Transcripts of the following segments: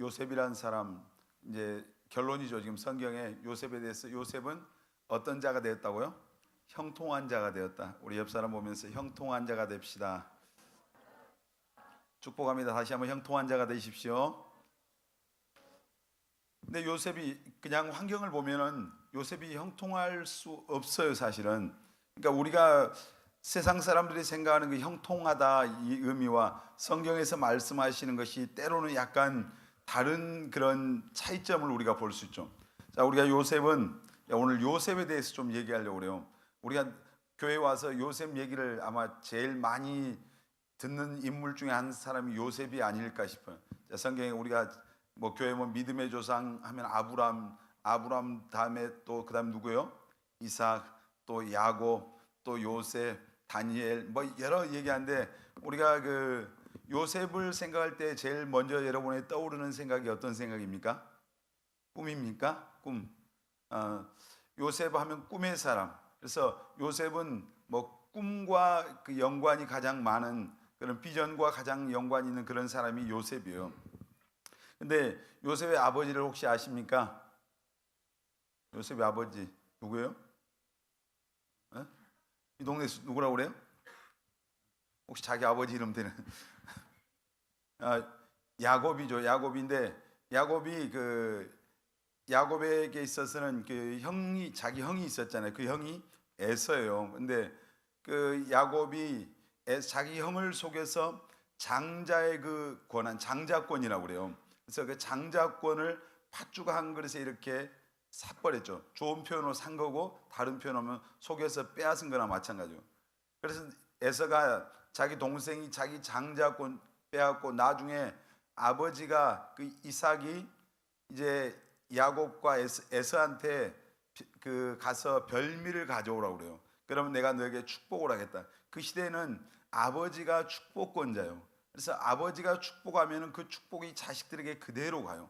요셉이라는 사람, 이제 결론이죠. 지금 성경에 요셉에 대해서 요셉은 어떤 자가 되었다고요? 형통한 자가 되었다. 우리 옆 사람 보면서 형통한 자가 됩시다. 축복합니다. 다시 한번 형통한 자가 되십시오. 근데 요셉이 그냥 환경을 보면은 요셉이 형통할 수 없어요, 사실은. 그러니까 우리가 세상 사람들이 생각하는 그 형통하다 이 의미와 성경에서 말씀하시는 것이 때로는 약간 다른 그런 차이점을 우리가 볼 수 있죠. 자, 우리가 요셉은 오늘 요셉에 대해서 좀 얘기하려고 그래요. 우리가 교회 와서 요셉 얘기를 아마 제일 많이 듣는 인물 중에 한 사람이 요셉이 아닐까 싶어요. 자, 성경에 우리가 뭐 교회 뭐 믿음의 조상 하면 아브람 다음에 또 그다음 누구요? 이삭, 또 야곱, 또 요셉, 다니엘 뭐 여러 얘기하는데 우리가 그 요셉을 생각할 때 제일 먼저 여러분의 떠오르는 생각이 어떤 생각입니까? 꿈입니까? 꿈. 요셉 하면 꿈의 사람. 그래서 요셉은 뭐 꿈과 그 연관이 가장 많은 그런 비전과 가장 연관이 있는 그런 사람이 요셉이에요. 근데 요셉의 아버지를 혹시 아십니까? 요셉의 아버지 누구예요? 어? 이 동네 누구라고 그래요? 혹시 자기 아버지 이름 되는? 야곱이죠. 야곱인데 야곱에게 있어서는 그 형이 자기 형이 있었잖아요. 그 형이 에서예요. 근데 그 야곱이 자기 형을 속여서 장자의 그 권한 장자권이라고 그래요. 그래서 그 장자권을 팥죽 한 그릇에 이렇게 사버렸죠. 좋은 표현으로 산 거고 다른 표현하면 속여서 빼앗은 거나 마찬가지고. 그래서 에서가 자기 동생이 자기 장자권 빼앗고 나중에 아버지가 그 이삭이 이제 야곱과 에서한테 그 가서 별미를 가져오라고 그래요. 그러면 내가 너에게 축복을 하겠다. 그 시대에는 아버지가 축복권자예요. 그래서 아버지가 축복하면 그 축복이 자식들에게 그대로 가요.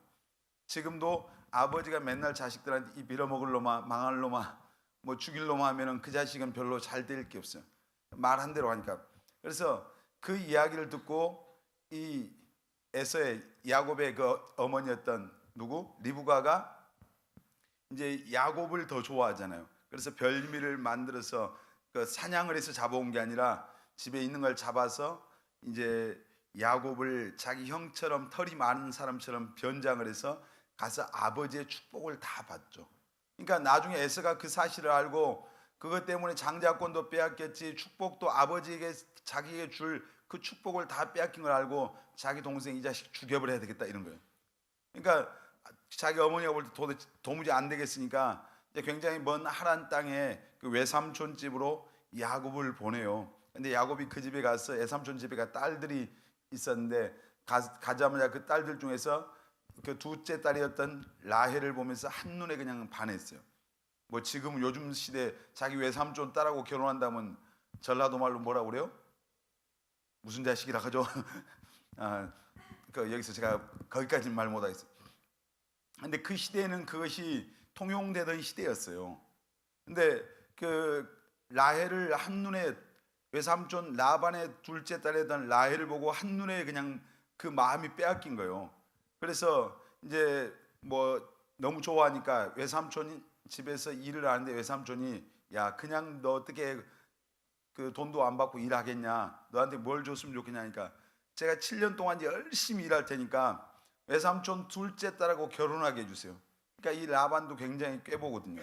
지금도 아버지가 맨날 자식들한테 이 빌어먹을 놈아 망할 놈아 뭐 죽일 놈아 하면은 그 자식은 별로 잘 될 게 없어요. 말한 대로 하니까. 그래서 그 이야기를 듣고 이 에서의 야곱의 그 어머니였던 누구? 리브가가 이제 야곱을 더 좋아하잖아요. 그래서 별미를 만들어서 그 사냥을 해서 잡아온 게 아니라 집에 있는 걸 잡아서 이제 야곱을 자기 형처럼 털이 많은 사람처럼 변장을 해서 가서 아버지의 축복을 다 받죠. 그러니까 나중에 에서가 그 사실을 알고 그것 때문에 장자권도 빼앗겼지 축복도 아버지에게 자기에게 줄 그 축복을 다 빼앗긴 걸 알고 자기 동생 이 자식 죽여버려야 되겠다 이런 거예요. 그러니까 자기 어머니가 볼 때 도무지 안 되겠으니까 이제 굉장히 먼 하란 땅에 그 외삼촌 집으로 야곱을 보내요. 근데 야곱이 그 집에 가서 외삼촌 집에 가 딸들이 있었는데 가자마자 그 딸들 중에서 그 둘째 딸이었던 라헬을 보면서 한눈에 그냥 반했어요. 뭐 지금 요즘 시대 자기 외삼촌 딸하고 결혼한다면 전라도 말로 뭐라고 그래요? 무슨 자식이라 하죠? 여기서 제가 거기까지 말 못하겠어요. 근데 그 시대에는 그것이 통용되던 시대였어요. 근데 그 라헬을 한눈에 외삼촌 라반의 둘째 딸이었던 라헬을 보고 한눈에 그냥 그 마음이 빼앗긴 거예요. 그래서 이제 뭐 너무 좋아하니까 외삼촌이 집에서 일을 하는데 외삼촌이 야 그냥 너 어떻게 그 돈도 안 받고 일하겠냐 너한테 뭘 줬으면 좋겠냐니까 제가 7년 동안 열심히 일할 테니까 외삼촌 둘째 딸하고 결혼하게 해주세요. 그러니까 이 라반도 굉장히 꾀보거든요.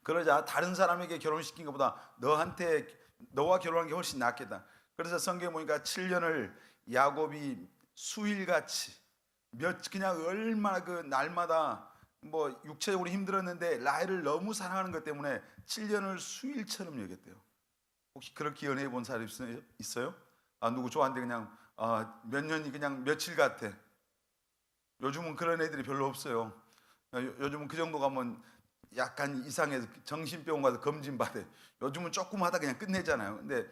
그러자 다른 사람에게 결혼시킨 것보다 너와 결혼한 게 훨씬 낫겠다. 그래서 성경에 보니까 7년을 야곱이 수일같이 그냥 얼마나 그 날마다 뭐 육체적으로 힘들었는데 라헬을 너무 사랑하는 것 때문에 7년을 수일처럼 여겼대요. 혹시 그렇게 연애해 본 사람 있어요? 누구 좋아하는데 그냥 몇 년이 그냥 며칠 같아. 요즘은 그런 애들이 별로 없어요. 요즘은 그 정도 가면 약간 이상해서 정신병원 가서 검진 받아요. 요즘은 조금 하다 그냥 끝내잖아요. 근데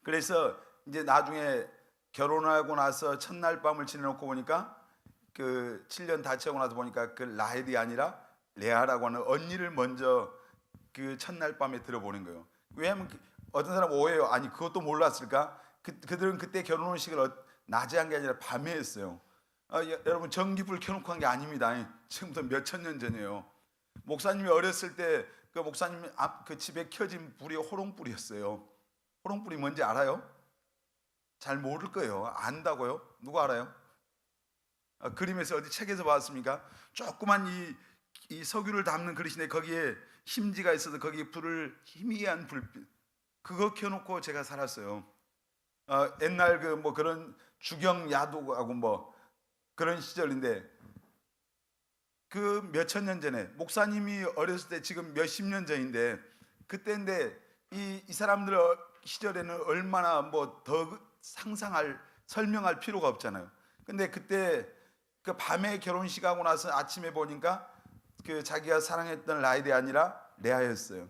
그래서 이제 나중에 결혼하고 나서 첫날 밤을 지내놓고 보니까 그 7년 다 채우고 나서 보니까 그 라헬이 아니라 레아라고 하는 언니를 먼저 그 첫날 밤에 들어보는 거예요. 왜냐하면 어떤 사람 오해요. 아니 그것도 몰랐을까? 그들은 그때 결혼식을 낮에 한 게 아니라 밤에 했어요. 여러분 전기불 켜놓고 한 게 아닙니다. 지금부터 몇천 년 전이에요. 목사님이 어렸을 때 그 목사님 그 집에 켜진 불이 호롱불이었어요. 호롱불이 뭔지 알아요? 잘 모를 거예요. 안다고요? 누가 알아요? 그림에서 어디 책에서 봤습니까? 조그만 이 석유를 담는 그릇인데 거기에 심지가 있어서 거기에 불을 희미한 불빛 그거 켜놓고 제가 살았어요. 옛날 그 뭐 그런 주경 야독하고 뭐 그런 시절인데 그 몇천 년 전에 목사님이 어렸을 때 지금 몇십 년 전인데 그때인데 이 사람들 시절에는 얼마나 뭐 더 설명할 필요가 없잖아요. 근데 그때 그 밤에 결혼식하고 나서 아침에 보니까 그 자기가 사랑했던 라헬이 아니라 레아였어요.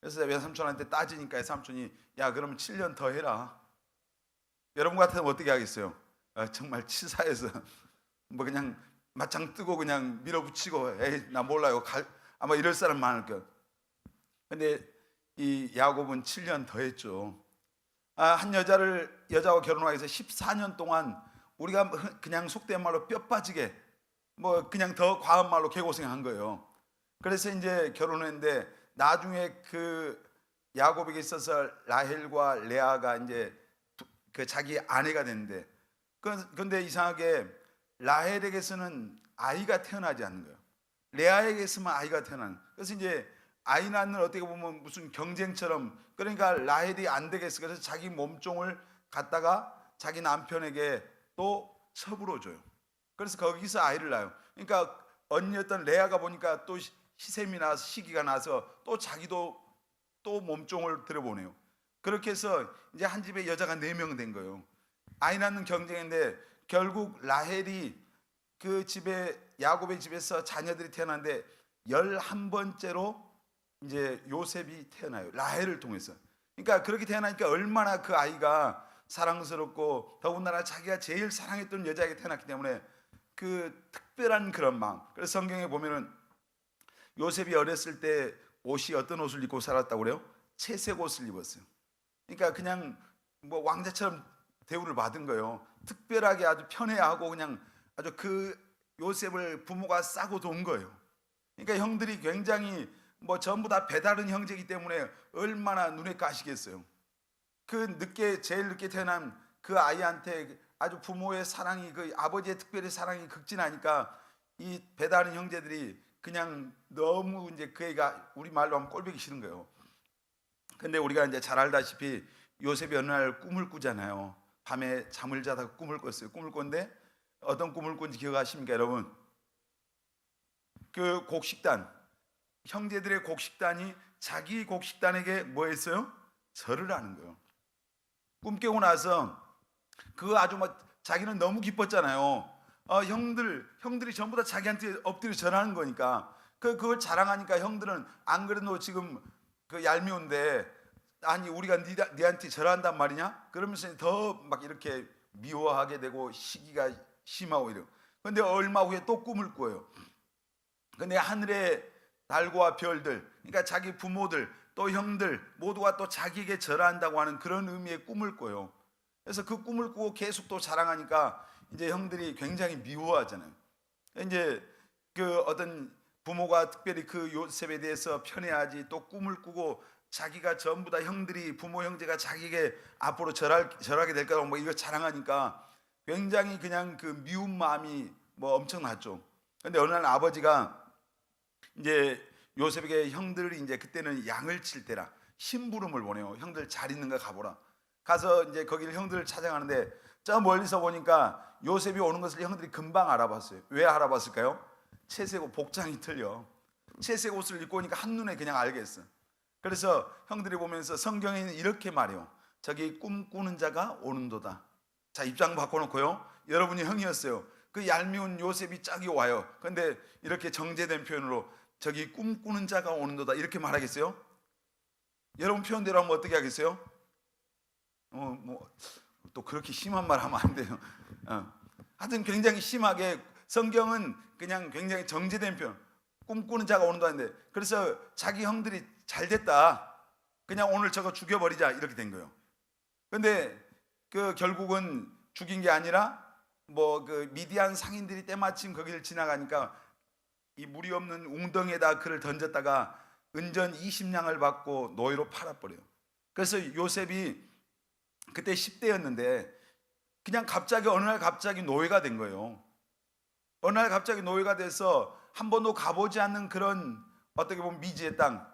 그래서 외삼촌한테 따지니까 외삼촌이 야 그러면 7년 더 해라. 여러분 같으면 어떻게 하겠어요? 정말 치사해서 뭐 그냥 맞짱 뜨고 그냥 밀어붙이고 에이 나 몰라요 아마 이럴 사람 많을 거예요. 근데 이 야곱은 7년 더 했죠. 한 여자와 결혼하기 위해서 14년 동안 우리가 그냥 속된 말로 뼈 빠지게 뭐 그냥 더 과한 말로 개고생한 거예요. 그래서 이제 결혼했는데 나중에 그 야곱에게 있어서 라헬과 레아가 이제 그 자기 아내가 됐는데 그런데 이상하게 라헬에게서는 아이가 태어나지 않는 거예요. 레아에게서만 아이가 태어나는. 그래서 이제 아이 낳는 어떻게 보면 무슨 경쟁처럼 그러니까 라헬이 안 되겠어. 그래서 자기 몸종을 갖다가 자기 남편에게 또 첩으로 줘요. 그래서 거기서 아이를 낳아요. 그러니까 언니였던 레아가 보니까 또 시샘이 나서 시기가 나서 또 자기도 또 몸종을 들여보내요. 그렇게 해서 이제 한 집에 여자가 4명 된 거예요. 아이 낳는 경쟁인데 결국 라헬이 그 집에 야곱의 집에서 자녀들이 태어났는데 11번째로 이제 요셉이 태어나요. 라헬을 통해서. 그러니까 그렇게 태어나니까 얼마나 그 아이가 사랑스럽고 더군다나 자기가 제일 사랑했던 여자에게 태어났기 때문에 그 특별한 그런 마음. 그래서 성경에 보면은 요셉이 어렸을 때 옷이 어떤 옷을 입고 살았다고 그래요? 채색 옷을 입었어요. 그러니까 그냥 뭐 왕자처럼 대우를 받은 거예요. 특별하게 아주 편애하고 그냥 아주 그 요셉을 부모가 싸고 돈 거예요. 그러니까 형들이 굉장히 뭐 전부 다 배다른 형제이기 때문에 얼마나 눈에 가시겠어요. 그 제일 늦게 태어난 그 아이한테 아주 부모의 사랑이 그 아버지의 특별히 사랑이 극진하니까 이 배다른 형제들이 그냥 너무 이제 그 애가 우리 말로 하면 꼴보기 싫은 거예요. 근데 우리가 이제 잘 알다시피 요셉이 어느 날 꿈을 꾸잖아요. 밤에 잠을 자다가 꿈을 꿨어요. 꿈을 꿨는데 어떤 꿈을 꾼지 기억하십니까, 여러분? 그 곡식단, 형제들의 곡식단이 자기 곡식단에게 뭐 했어요? 절을 하는 거예요. 꿈 깨고 나서 그거 아주 막 자기는 너무 기뻤잖아요. 형들이 전부 다 자기한테 엎드려 절하는 거니까 그걸 자랑하니까 형들은 안 그래도 지금 그 얄미운데 아니 우리가 니한테 절한단 말이냐? 그러면서 더 막 이렇게 미워하게 되고 시기가 심하고 이래요. 근데 얼마 후에 또 꿈을 꿔요. 근데 하늘의 달과 별들, 그러니까 자기 부모들 또 형들 모두가 또 자기에게 절한다고 하는 그런 의미의 꿈을 꿔요. 그래서 그 꿈을 꾸고 계속 또 자랑하니까 이제 형들이 굉장히 미워하잖아요. 이제 그 어떤 부모가 특별히 그 요셉에 대해서 편애하지 또 꿈을 꾸고 자기가 전부 다 형들이 부모 형제가 자기에게 앞으로 절하게 될 거라고 뭐 이거 자랑하니까 굉장히 그냥 그 미운 마음이 뭐 엄청났죠. 근데 어느 날 아버지가 이제 요셉에게 형들이 이제 그때는 양을 칠 때라 심부름을 보내요. 형들 잘 있는가 가보라. 가서 이제 거기를 형들을 찾아가는데 저 멀리서 보니까 요셉이 오는 것을 형들이 금방 알아봤어요. 왜 알아봤을까요? 채색 옷 복장이 틀려. 채색 옷을 입고 오니까 한눈에 그냥 알겠어. 그래서 형들이 보면서 성경에는 이렇게 말해요. 저기 꿈꾸는 자가 오는도다. 자, 입장 바꿔놓고요. 여러분이 형이었어요. 그 얄미운 요셉이 짝이 와요. 근데 이렇게 정제된 표현으로 저기 꿈꾸는 자가 오는도다 이렇게 말하겠어요? 여러분 표현대로 하면 어떻게 하겠어요? 뭐 또 그렇게 심한 말 하면 안 돼요. 하여튼 굉장히 심하게 성경은 그냥 굉장히 정제된 표현. 꿈꾸는 자가 오는도인데 그래서 자기 형들이 잘 됐다. 그냥 오늘 저거 죽여버리자 이렇게 된 거예요. 근데 그 결국은 죽인 게 아니라 뭐 그 미디안 상인들이 때마침 거기를 지나가니까 이 물이 없는 웅덩이에다 그를 던졌다가 은전 20냥을 받고 노예로 팔아버려요. 그래서 요셉이 그때 10대였는데 그냥 갑자기 어느 날 갑자기 노예가 된 거예요. 어느 날 갑자기 노예가 돼서 한 번도 가보지 않는 그런 어떻게 보면 미지의 땅,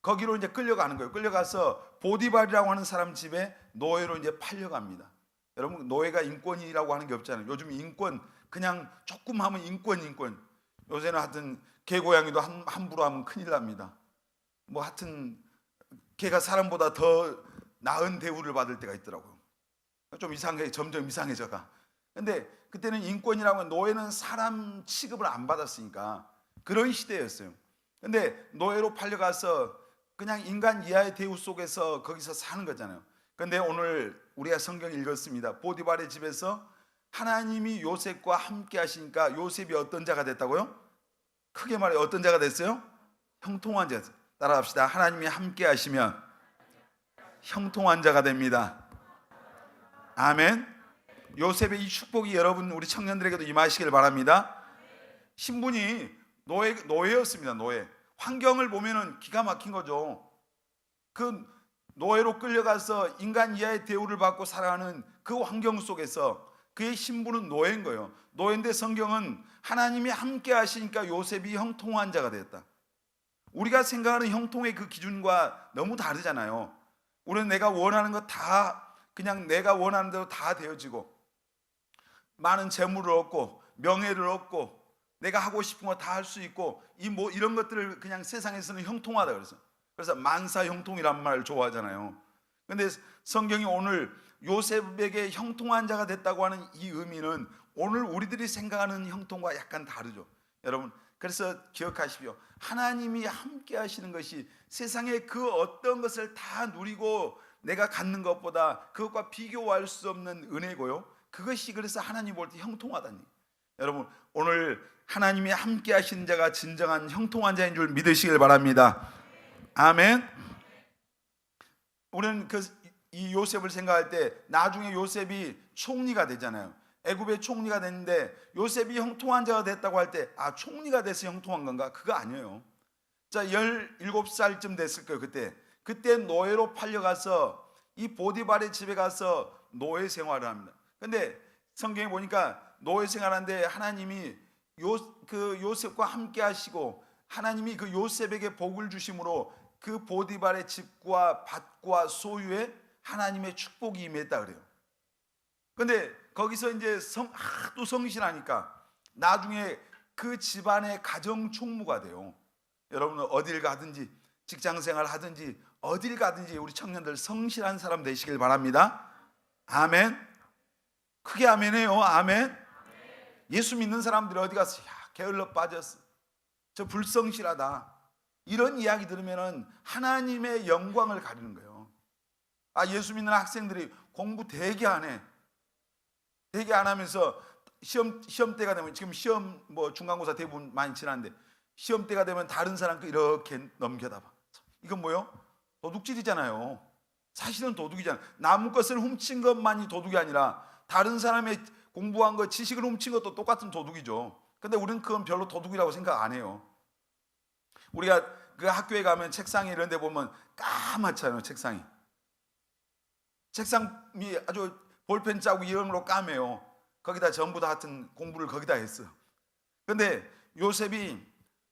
거기로 이제 끌려가는 거예요. 끌려가서 보디발이라고 하는 사람 집에 노예로 이제 팔려갑니다. 여러분, 노예가 인권이라고 하는 게 없잖아요. 요즘 인권 그냥 조금 하면 인권. 요새는 하여튼 개 고양이도 함부로 하면 큰일 납니다. 뭐 하여튼 개가 사람보다 더 나은 대우를 받을 때가 있더라고요. 좀 이상해, 점점 이상해져가. 근데 그때는 인권이라고 하면 노예는 사람 취급을 안 받았으니까 그런 시대였어요. 근데 노예로 팔려가서 그냥 인간 이하의 대우 속에서 거기서 사는 거잖아요. 근데 오늘 우리가 성경 읽었습니다. 보디발의 집에서 하나님이 요셉과 함께 하시니까 요셉이 어떤 자가 됐다고요? 크게 말해 어떤 자가 됐어요? 형통한 자. 따라합시다. 하나님이 함께 하시면 형통한 자가 됩니다. 아멘. 요셉의 이 축복이 여러분 우리 청년들에게도 임하시길 바랍니다. 신분이 노예였습니다. 노예. 환경을 보면은 기가 막힌 거죠. 그 노예로 끌려가서 인간 이하의 대우를 받고 살아가는 그 환경 속에서 그의 신분은 노예인 거예요. 노예인데 성경은 하나님이 함께 하시니까 요셉이 형통한 자가 되었다. 우리가 생각하는 형통의 그 기준과 너무 다르잖아요. 우리는 내가 원하는 거 다 그냥 내가 원하는 대로 다 되어지고 많은 재물을 얻고 명예를 얻고 내가 하고 싶은 거 다 할 수 있고 이런 것들을 그냥 세상에서는 형통하다 그래서 만사 형통이란 말 좋아하잖아요. 근데 성경이 오늘 요셉에게 형통한 자가 됐다고 하는 이 의미는 오늘 우리들이 생각하는 형통과 약간 다르죠. 여러분, 그래서 기억하십시오. 하나님이 함께 하시는 것이 세상의 그 어떤 것을 다 누리고 내가 갖는 것보다 그것과 비교할 수 없는 은혜고요. 그것이 그래서 하나님 볼 때 형통하다니. 여러분, 오늘 하나님이 함께 하시는 자가 진정한 형통한 자인 줄 믿으시길 바랍니다. 아멘. 우리는 이 요셉을 생각할 때 나중에 요셉이 총리가 되잖아요. 애굽의 총리가 됐는데 요셉이 형통한 자가 됐다고 할 때 총리가 돼서 형통한 건가? 그거 아니에요. 자, 17살쯤 됐을 거예요. 그때 노예로 팔려가서 이 보디발의 집에 가서 노예 생활을 합니다. 근데 성경에 보니까 노예 생활하는데 하나님이 요셉과 함께 하시고 하나님이 그 요셉에게 복을 주심으로 그 보디발의 집과 밭과 소유에 하나님의 축복이 임했다 그래요. 근데 거기서 이제 하도 성실하니까 나중에 그 집안의 가정 총무가 돼요. 여러분은 어딜 가든지 직장 생활 하든지 어딜 가든지 우리 청년들 성실한 사람 되시길 바랍니다. 아멘. 크게 아멘해요. 아멘. 예수 믿는 사람들이 어디 가서 게을러 빠졌어, 저 불성실하다, 이런 이야기 들으면 하나님의 영광을 가리는 거예요. 예수 믿는 학생들이 공부 되게 안 해. 되게 안 하면서 시험 때가 되면, 지금 시험 뭐 중간고사 대부분 많이 지났는데 시험 때가 되면 다른 사람 거 이렇게 넘겨다 봐. 이건 뭐요? 도둑질이잖아요. 사실은 도둑이잖아요. 남 것을 훔친 것만이 도둑이 아니라 다른 사람의 공부한 거, 지식을 훔친 것도 똑같은 도둑이죠. 근데 우리는 그건 별로 도둑이라고 생각 안 해요. 우리가 그 학교에 가면 책상에 이런 데 보면 까맣잖아요. 책상이 아주 볼펜 자국 이름으로 까매요. 거기다 전부 다 하여튼 공부를 거기다 했어요. 근데 요셉이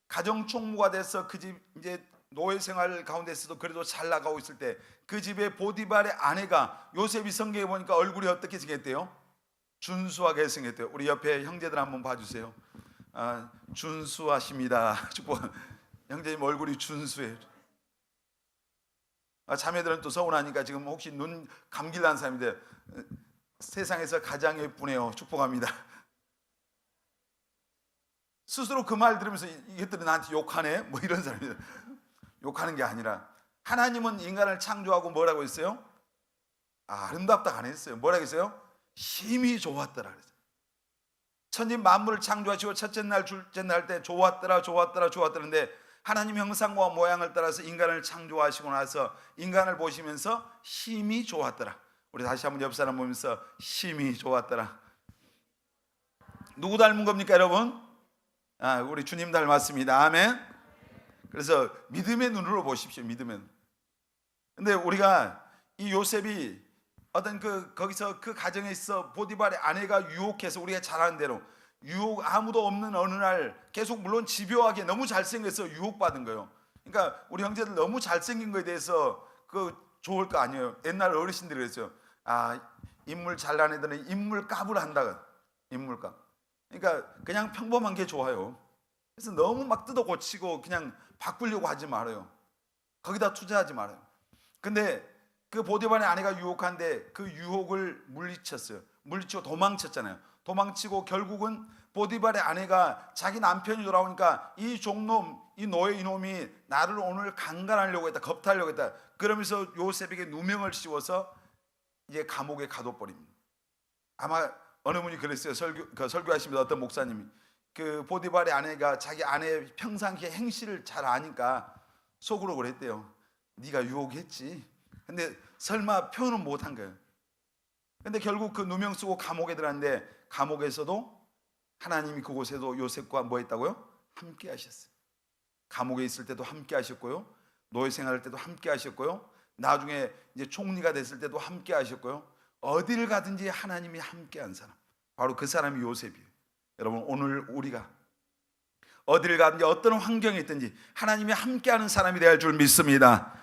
가정 총무가 돼서 그 집 이제 노예 생활 가운데서도 그래도 잘 나가고 있을 때 그 집에 보디발의 아내가, 요셉이 성경에 보니까 얼굴이 어떻게 생겼대요? 준수하게 생겼대요. 우리 옆에 형제들 한번 봐주세요. 준수하십니다. 축복. 형제님 얼굴이 준수해요. 자매들은 또 서운하니까 지금 혹시 눈 감길 난 사람인데 세상에서 가장 예쁘네요. 축복합니다. 스스로 그 말 들으면서 이것들이 나한테 욕하네? 뭐 이런 사람들. 욕하는 게 아니라 하나님은 인간을 창조하고 뭐라고 했어요? 아름답다 안 했어요. 뭐라고 했어요? 힘이 좋았더라 그랬어요. 천지 만물을 창조하시고 첫째 날 둘째 날 때 좋았더라 좋았더라는데 하나님 형상과 모양을 따라서 인간을 창조하시고 나서 인간을 보시면서 힘이 좋았더라. 우리 다시 한번 옆 사람 보면서 힘이 좋았더라. 누구 닮은 겁니까, 여러분? 우리 주님 닮았습니다. 아멘. 그래서 믿음의 눈으로 보십시오. 믿음의 눈. 근데 우리가 이 요셉이 어떤 거기서 그 가정에 있어 보디발의 아내가 유혹해서 우리가 잘 아는 대로 유혹 아무도 없는 어느 날 계속 물론 집요하게 너무 잘생겨서 유혹받은 거예요. 그러니까 우리 형제들 너무 잘생긴 거에 대해서 좋을 거 아니에요. 옛날 어르신들이 그랬어요. 인물 잘난 애들은 인물값을 한다. 인물값. 그러니까 그냥 평범한 게 좋아요. 그래서 너무 막 뜯어 고치고 그냥 바꾸려고 하지 말아요. 거기다 투자하지 말아요. 근데 그 보디발의 아내가 유혹한데 그 유혹을 물리쳤어요. 물리치고 도망쳤잖아요. 도망치고 결국은 보디발의 아내가 자기 남편이 돌아오니까 이 종놈, 이 노예 이놈이 나를 오늘 강간하려고 했다, 겁탈려고 했다. 그러면서 요셉에게 누명을 씌워서 이제 감옥에 가둬버립니다. 아마 어느 분이 그랬어요. 설교하시면서 어떤 목사님이 그 보디발의 아내가 자기 아내의 평상시의 행실을 잘 아니까 속으로 그랬대요. 네가 유혹했지. 근데 설마 표현은 못한 거예요. 근데 결국 그 누명 쓰고 감옥에 들어갔는데 감옥에서도 하나님이 그곳에도 요셉과 뭐 했다고요? 함께 하셨어요. 감옥에 있을 때도 함께 하셨고요. 노예 생활할 때도 함께 하셨고요. 나중에 이제 총리가 됐을 때도 함께 하셨고요. 어디를 가든지 하나님이 함께한 사람, 바로 그 사람이 요셉이에요. 여러분, 오늘 우리가 어디를 가든지 어떤 환경에 있든지 하나님이 함께하는 사람이 될 줄 믿습니다.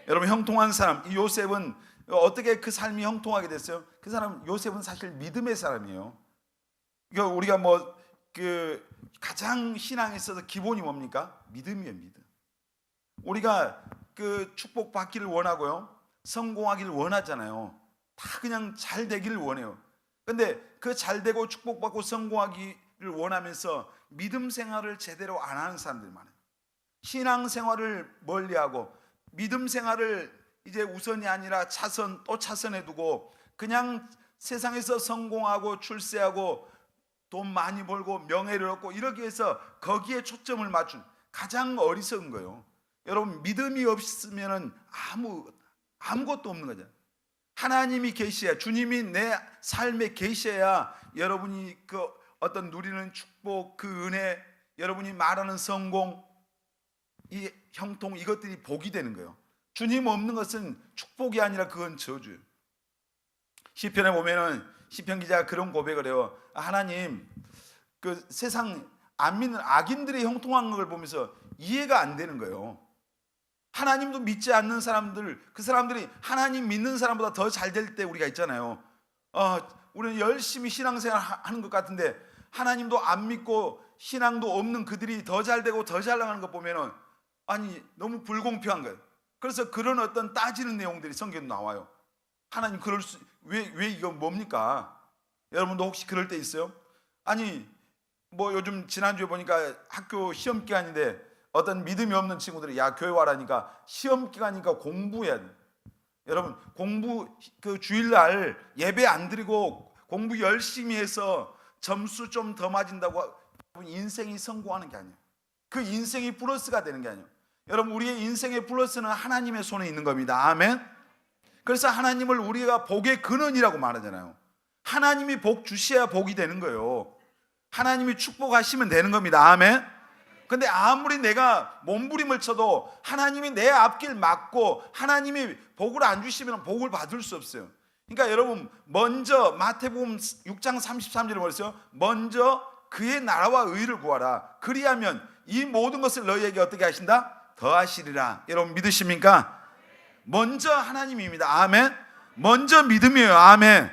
여러분, 형통한 사람, 이 요셉은 어떻게 그 삶이 형통하게 됐어요? 그 사람, 요셉은 사실 믿음의 사람이에요. 그러니까 우리가 가장 신앙에 있어서 기본이 뭡니까? 믿음이에요, 믿음. 우리가 축복 받기를 원하고요, 성공하기를 원하잖아요. 다 그냥 잘 되기를 원해요. 근데 그 잘 되고 축복받고 성공하기를 원하면서 믿음 생활을 제대로 안 하는 사람들이 많아요. 신앙 생활을 멀리하고 믿음 생활을 이제 우선이 아니라 차선 또 차선에 두고 그냥 세상에서 성공하고 출세하고 돈 많이 벌고 명예를 얻고 이러기 위해서 거기에 초점을 맞춘 가장 어리석은 거예요. 여러분, 믿음이 없으면 아무것도 없는 거죠. 하나님이 계셔야, 주님이 내 삶에 계셔야 여러분이 어떤 누리는 축복, 그 은혜, 여러분이 말하는 성공, 이 형통, 이것들이 복이 되는 거예요. 주님 없는 것은 축복이 아니라 그건 저주예요. 시편에 보면은 시편 기자가 그런 고백을 해요. 하나님, 세상 안 믿는 악인들의 형통한 걸 보면서 이해가 안 되는 거예요. 하나님도 믿지 않는 사람들, 그 사람들이 하나님 믿는 사람보다 더 잘 될 때 우리가 있잖아요. 우리는 열심히 신앙생활 하는 것 같은데 하나님도 안 믿고 신앙도 없는 그들이 더 잘 되고 더 잘 나가는 것 보면은 너무 불공평한 거예요. 그래서 그런 어떤 따지는 내용들이 성경에 나와요. 하나님 왜 이거 뭡니까? 여러분도 혹시 그럴 때 있어요? 요즘 지난주에 보니까 학교 시험 기간인데 어떤 믿음이 없는 친구들이 교회 와라니까 시험 기간이니까 공부해야 돼. 여러분, 주일날 예배 안 드리고 공부 열심히 해서 점수 좀 더 맞은다고 인생이 성공하는 게 아니에요. 그 인생이 플러스가 되는 게 아니에요. 여러분, 우리의 인생의 플러스는 하나님의 손에 있는 겁니다. 아멘. 그래서 하나님을 우리가 복의 근원이라고 말하잖아요. 하나님이 복 주셔야 복이 되는 거예요. 하나님이 축복하시면 되는 겁니다. 아멘. 근데 아무리 내가 몸부림을 쳐도 하나님이 내 앞길 막고 하나님이 복을 안 주시면 복을 받을 수 없어요. 그러니까 여러분, 먼저 마태복음 6장 33절에 뭐랬어요? 먼저 그의 나라와 의를 구하라. 그리하면 이 모든 것을 너희에게 어떻게 하신다? 더하시리라. 여러분, 믿으십니까? 먼저 하나님입니다. 아멘. 먼저 믿음이에요. 아멘.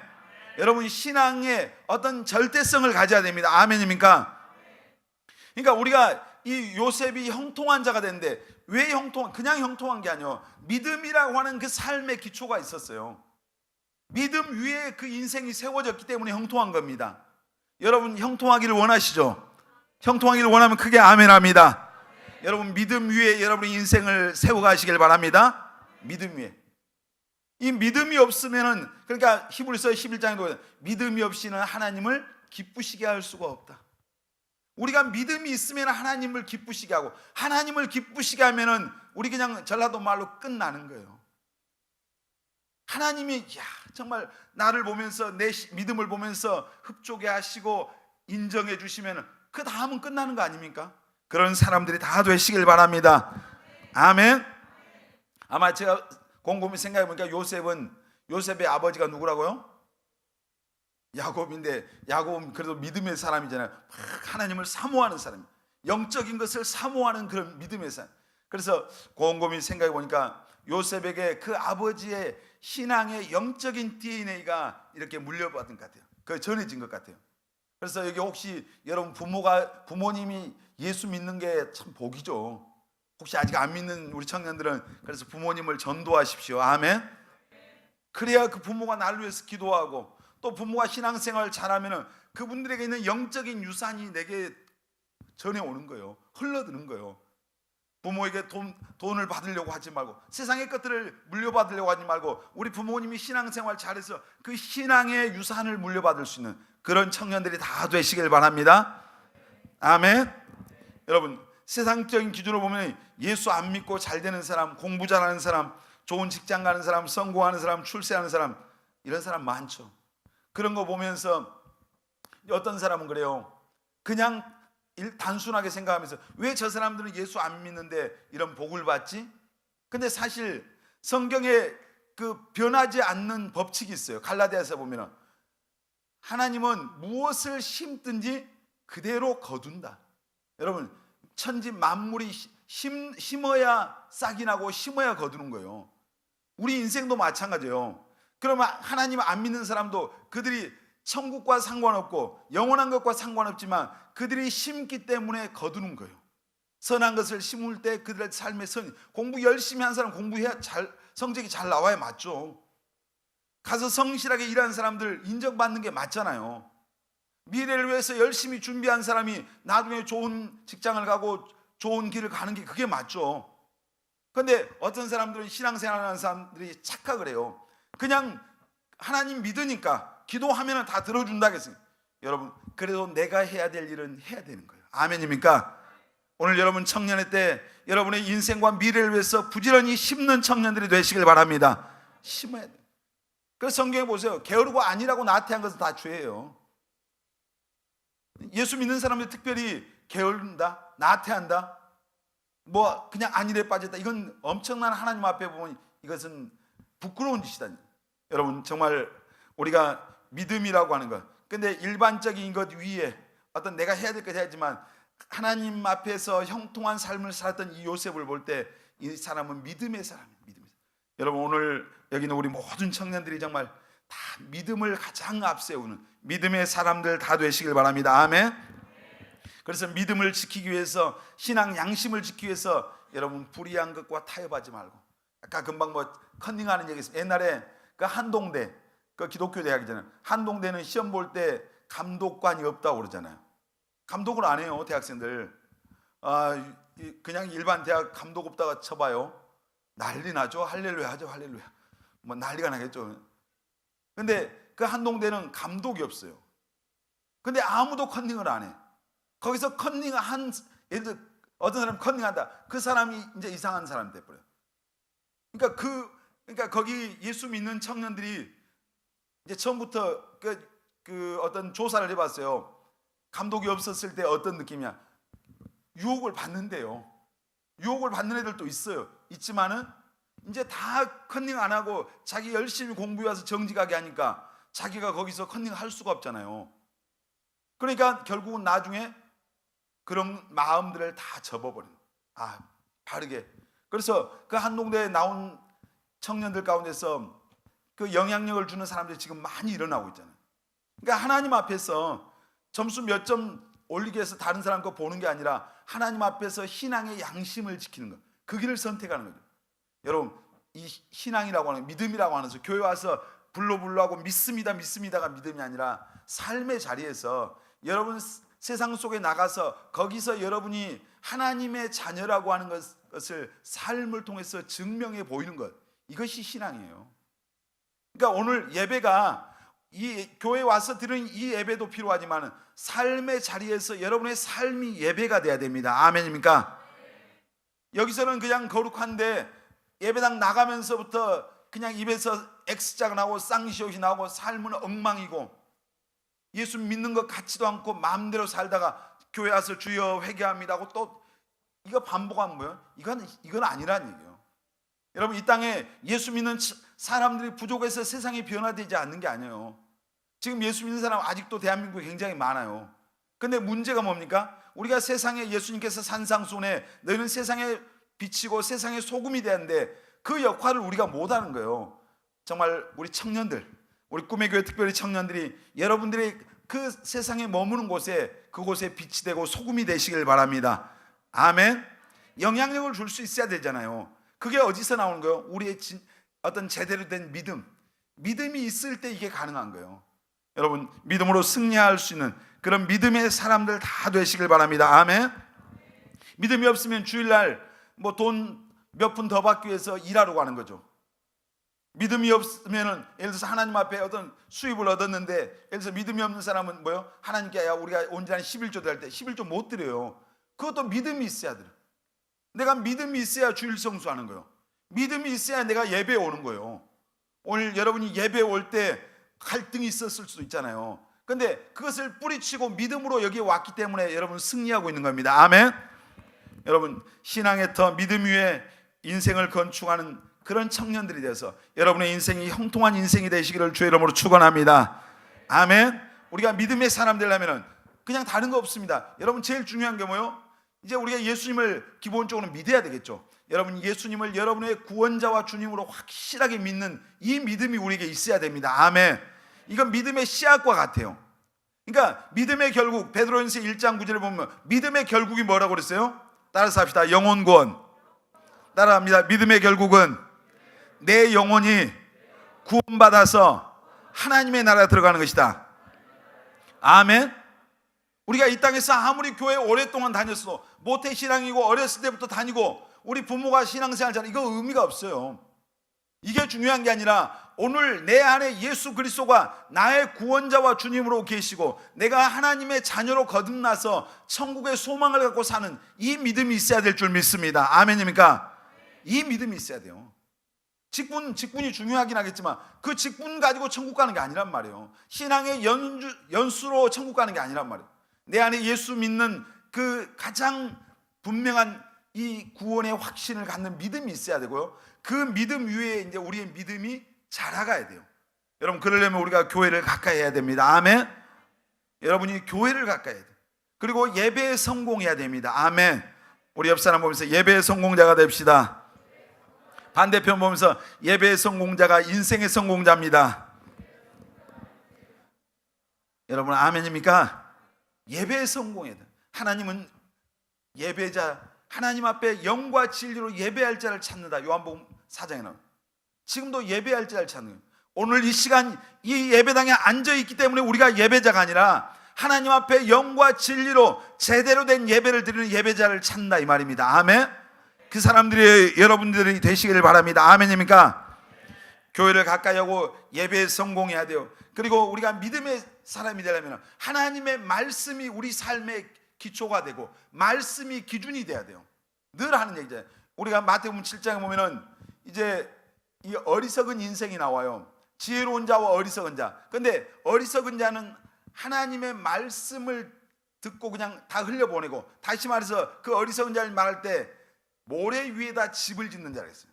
여러분, 신앙의 어떤 절대성을 가져야 됩니다. 아멘입니까? 그러니까 우리가 이 요셉이 형통한 자가 됐는데 왜 그냥 형통한 게 아니에요. 믿음이라고 하는 그 삶의 기초가 있었어요. 믿음 위에 그 인생이 세워졌기 때문에 형통한 겁니다. 여러분, 형통하기를 원하시죠? 형통하기를 원하면 크게 아멘합니다. 여러분, 믿음 위에 여러분의 인생을 세워가시길 바랍니다. 믿음 위에. 이 믿음이 없으면은, 그러니까 히브리서 11장에도 믿음이 없이는 하나님을 기쁘시게 할 수가 없다. 우리가 믿음이 있으면 하나님을 기쁘시게 하고, 하나님을 기쁘시게 하면은 우리 그냥 전라도 말로 끝나는 거예요. 하나님이 정말 나를 보면서 내 믿음을 보면서 흡족해 하시고 인정해 주시면 그 다음은 끝나는 거 아닙니까? 그런 사람들이 다 되시길 바랍니다. 아멘. 아마 제가 곰곰이 생각해 보니까 요셉의 아버지가 누구라고요? 야곱인데, 야곱은 그래도 믿음의 사람이잖아요. 하나님을 사모하는 사람, 영적인 것을 사모하는 그런 믿음의 사람. 그래서 곰곰이 생각해 보니까 요셉에게 그 아버지의 신앙의 영적인 DNA가 이렇게 물려받은 것 같아요. 그 전해진 것 같아요. 그래서 여기 혹시 여러분 부모님이 예수 믿는 게 참 복이죠. 혹시 아직 안 믿는 우리 청년들은 그래서 부모님을 전도하십시오. 아멘. 그래야 그 부모가 나를 위해서 기도하고, 또 부모가 신앙생활을 잘하면 그분들에게 있는 영적인 유산이 내게 전해오는 거예요. 흘러드는 거예요. 부모에게 돈을 받으려고 하지 말고, 세상의 것들을 물려받으려고 하지 말고, 우리 부모님이 신앙생활 잘해서 그 신앙의 유산을 물려받을 수 있는 그런 청년들이 다 되시길 바랍니다. 아멘. 여러분, 세상적인 기준으로 보면 예수 안 믿고 잘 되는 사람, 공부 잘하는 사람, 좋은 직장 가는 사람, 성공하는 사람, 출세하는 사람, 이런 사람 많죠. 그런 거 보면서 어떤 사람은 그래요. 그냥 단순하게 생각하면서 왜 저 사람들은 예수 안 믿는데 이런 복을 받지? 근데 사실 성경에 그 변하지 않는 법칙이 있어요. 갈라디아서 보면 하나님은 무엇을 심든지 그대로 거둔다. 여러분, 천지 만물이 심어야 싹이 나고 심어야 거두는 거예요. 우리 인생도 마찬가지예요. 그러면 하나님 안 믿는 사람도 그들이 천국과 상관없고 영원한 것과 상관없지만 그들이 심기 때문에 거두는 거예요. 선한 것을 심을 때 그들의 삶의 공부 열심히 한 사람 공부해야 성적이 잘 나와야 맞죠. 가서 성실하게 일하는 사람들 인정받는 게 맞잖아요. 미래를 위해서 열심히 준비한 사람이 나중에 좋은 직장을 가고 좋은 길을 가는 게 그게 맞죠. 그런데 어떤 사람들은 신앙생활하는 사람들이 착각을 해요. 그냥 하나님 믿으니까 기도하면 다 들어준다 그랬어요. 여러분, 그래도 내가 해야 될 일은 해야 되는 거예요. 아멘입니까? 오늘 여러분 청년의 때 여러분의 인생과 미래를 위해서 부지런히 심는 청년들이 되시길 바랍니다. 심어야 돼요. 그래서 성경에 보세요. 게으르고 아니라고 나태한 것은 다 죄예요. 예수 믿는 사람들 특별히 게으른다, 나태한다, 뭐 그냥 안일에 빠졌다, 이건 엄청난 하나님 앞에 보면 이것은 부끄러운 짓이다. 여러분, 정말 우리가 믿음이라고 하는 것, 근데 일반적인 것 위에 어떤 내가 해야 될 것 해야지만 하나님 앞에서 형통한 삶을 살았던 이 요셉을 볼 때 이 사람은 믿음의 사람이에요. 여러분, 오늘 여기는 우리 모든 청년들이 정말 다 믿음을 가장 앞세우는 믿음의 사람들 다 되시길 바랍니다. 아멘. 그래서 믿음을 지키기 위해서, 신앙 양심을 지키기 위해서 여러분 불의한 것과 타협하지 말고, 아까 금방 뭐 컨닝하는 얘기 있어요. 옛날에 그 한동대, 그 기독교 대학이잖아요. 한동대는 시험 볼 때 감독관이 없다고 그러잖아요. 감독을 안 해요, 대학생들. 그냥 일반 대학 감독 없다가 쳐봐요, 난리 나죠. 할렐루야 하죠. 할렐루야. 뭐 난리가 나겠죠. 근데 그 한동대는 감독이 없어요. 근데 아무도 컨닝을 안 해. 거기서 컨닝한, 예를 들어 어떤 사람이 컨닝한다, 그 사람이 이제 이상한 사람이 돼버려요. 그러니까 거기 예수 믿는 청년들이 이제 처음부터 그 어떤 조사를 해봤어요. 감독이 없었을 때 어떤 느낌이야? 유혹을 받는데요. 유혹을 받는 애들도 있지만은 이제 다 컨닝 안 하고 자기 열심히 공부해 와서 정직하게 하니까 자기가 거기서 컨닝 할 수가 없잖아요. 그러니까 결국은 나중에 그런 마음들을 다 접어버린, 바르게. 그래서 그 한동대에 나온 청년들 가운데서 그 영향력을 주는 사람들이 지금 많이 일어나고 있잖아요. 그러니까 하나님 앞에서 점수 몇 점 올리기 위해서 다른 사람 거 보는 게 아니라 하나님 앞에서 신앙의 양심을 지키는 것, 그 길을 선택하는 거죠. 여러분, 이 신앙이라고 하는, 믿음이라고 하는 것은 교회 와서 불러하고 믿습니다가 믿음이 아니라 삶의 자리에서 여러분 세상 속에 나가서 거기서 여러분이 하나님의 자녀라고 하는 것을 삶을 통해서 증명해 보이는 것, 이것이 신앙이에요. 그러니까 오늘 예배가, 이 교회에 와서 드리는 이 예배도 필요하지만 삶의 자리에서 여러분의 삶이 예배가 돼야 됩니다. 아멘입니까? 여기서는 그냥 거룩한데 예배당 나가면서부터 그냥 입에서 X자가 나오고 쌍시옷이 나오고 삶은 엉망이고, 예수 믿는 것 같지도 않고 마음대로 살다가 교회 와서 주여 회개합니다 하고 또 이거 반복하는 거예요. 이건 아니란 얘기예요. 여러분, 이 땅에 예수 믿는 사람들이 부족해서 세상이 변화되지 않는 게 아니에요. 지금 예수 믿는 사람 아직도 대한민국에 굉장히 많아요. 근데 문제가 뭡니까? 우리가 세상에 예수님께서 산상수훈에 너희는 세상에 비치고 세상의 소금이 되는데 그 역할을 우리가 못하는 거예요. 정말 우리 청년들, 우리 꿈의 교회 특별히 청년들이 여러분들이 그 세상에 머무는 곳에 그곳에 빛이 되고 소금이 되시길 바랍니다. 아멘. 영향력을 줄 수 있어야 되잖아요. 그게 어디서 나오는 거예요? 우리의 어떤 제대로 된 믿음이 있을 때 이게 가능한 거예요. 여러분, 믿음으로 승리할 수 있는 그런 믿음의 사람들 다 되시길 바랍니다. 아멘. 믿음이 없으면 주일날 뭐 돈 몇 푼 더 받기 위해서 일하러 가는 거죠. 믿음이 없으면은 예를 들어서 하나님 앞에 어떤 수입을 얻었는데 예를 들어서 믿음이 없는 사람은 뭐요? 하나님께 우리가 온전한 11조 드릴 때 11조 못 드려요. 그것도 믿음이 있어야 돼요. 내가 믿음이 있어야 주일 성수하는 거예요. 믿음이 있어야 내가 예배에 오는 거예요. 오늘 여러분이 예배에 올 때 갈등이 있었을 수도 있잖아요. 근데 그것을 뿌리치고 믿음으로 여기에 왔기 때문에 여러분 승리하고 있는 겁니다. 아멘. 여러분, 신앙의 터 믿음 위에 인생을 건축하는 그런 청년들이 되어서 여러분의 인생이 형통한 인생이 되시기를 주의 이름으로 축원합니다. 아멘. 우리가 믿음의 사람 되려면 그냥 다른 거 없습니다. 여러분, 제일 중요한 게 뭐예요? 이제 우리가 예수님을 기본적으로 믿어야 되겠죠. 여러분, 예수님을 여러분의 구원자와 주님으로 확실하게 믿는 이 믿음이 우리에게 있어야 됩니다. 아멘. 이건 믿음의 씨앗과 같아요. 그러니까 믿음의 결국, 베드로전서 1장 9절에 보면 믿음의 결국이 뭐라고 그랬어요? 따라서 합시다. 영혼 구원. 따라합니다. 믿음의 결국은 내 영혼이 구원받아서 하나님의 나라에 들어가는 것이다. 아멘. 우리가 이 땅에서 아무리 교회 오랫동안 다녔어도 모태신앙이고 어렸을 때부터 다니고 우리 부모가 신앙생활 잘하는 이거 의미가 없어요. 이게 중요한 게 아니라 오늘 내 안에 예수 그리스도가 나의 구원자와 주님으로 계시고 내가 하나님의 자녀로 거듭나서 천국의 소망을 갖고 사는 이 믿음이 있어야 될 줄 믿습니다. 아멘입니까? 이 믿음이 있어야 돼요. 직분이 중요하긴 하겠지만 그 직분 가지고 천국 가는 게 아니란 말이에요. 신앙의 연수로 천국 가는 게 아니란 말이에요. 내 안에 예수 믿는 그 가장 분명한 이 구원의 확신을 갖는 믿음이 있어야 되고요. 그 믿음 위에 이제 우리의 믿음이 자라가야 돼요. 여러분, 그러려면 우리가 교회를 가까이 해야 됩니다. 아멘. 여러분이 교회를 가까이 해야 돼요. 그리고 예배에 성공해야 됩니다. 아멘. 우리 옆 사람 보면서 예배의 성공자가 됩시다. 반대편 보면서 예배의 성공자가 인생의 성공자입니다. 여러분, 아멘입니까? 예배에 성공해야 돼요. 하나님은 예배자, 하나님 앞에 영과 진리로 예배할 자를 찾는다. 요한복음 4장에 나옵니다. 지금도 예배할 자를 찾는 거예요. 오늘 이 시간 이 예배당에 앉아있기 때문에 우리가 예배자가 아니라 하나님 앞에 영과 진리로 제대로 된 예배를 드리는 예배자를 찾는다 이 말입니다. 아멘. 그 사람들이 여러분들이 되시기를 바랍니다. 아멘입니까? 교회를 가까이 하고 예배에 성공해야 돼요. 그리고 우리가 믿음의 사람이 되려면 하나님의 말씀이 우리 삶의 기초가 되고 말씀이 기준이 돼야 돼요. 늘 하는 얘기잖아요. 우리가 마태복음 7장에 보면은 이제 이 어리석은 인생이 나와요. 지혜로운 자와 어리석은 자. 근데 어리석은 자는 하나님의 말씀을 듣고 그냥 다 흘려보내고, 다시 말해서 그 어리석은 자를 말할 때 모래 위에다 집을 짓는 자가 있어요.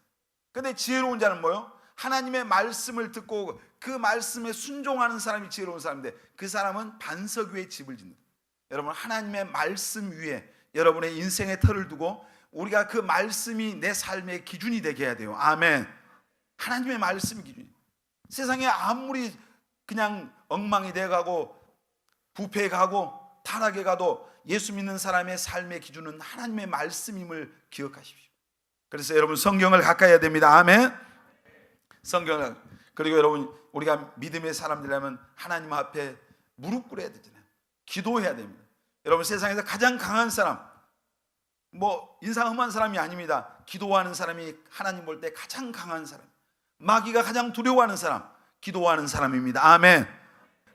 근데 지혜로운 자는 뭐요? 하나님의 말씀을 듣고 그 말씀에 순종하는 사람이 지혜로운 사람인데 그 사람은 반석 위에 집을 짓는. 여러분, 하나님의 말씀 위에 여러분의 인생의 터를 두고 우리가 그 말씀이 내 삶의 기준이 되게 해야 돼요. 아멘. 하나님의 말씀이 기준이. 세상에 아무리 그냥 엉망이 돼가고 부패가고 타락해 가도 예수 믿는 사람의 삶의 기준은 하나님의 말씀임을 기억하십시오. 그래서 여러분, 성경을 가까이 해야 됩니다. 아멘. 성경을. 그리고 여러분, 우리가 믿음의 사람들이라면 하나님 앞에 무릎 꿇어야 되잖아요. 기도해야 됩니다. 여러분, 세상에서 가장 강한 사람, 뭐 인상 험한 사람이 아닙니다. 기도하는 사람이 하나님 볼 때 가장 강한 사람, 마귀가 가장 두려워하는 사람, 기도하는 사람입니다. 아멘.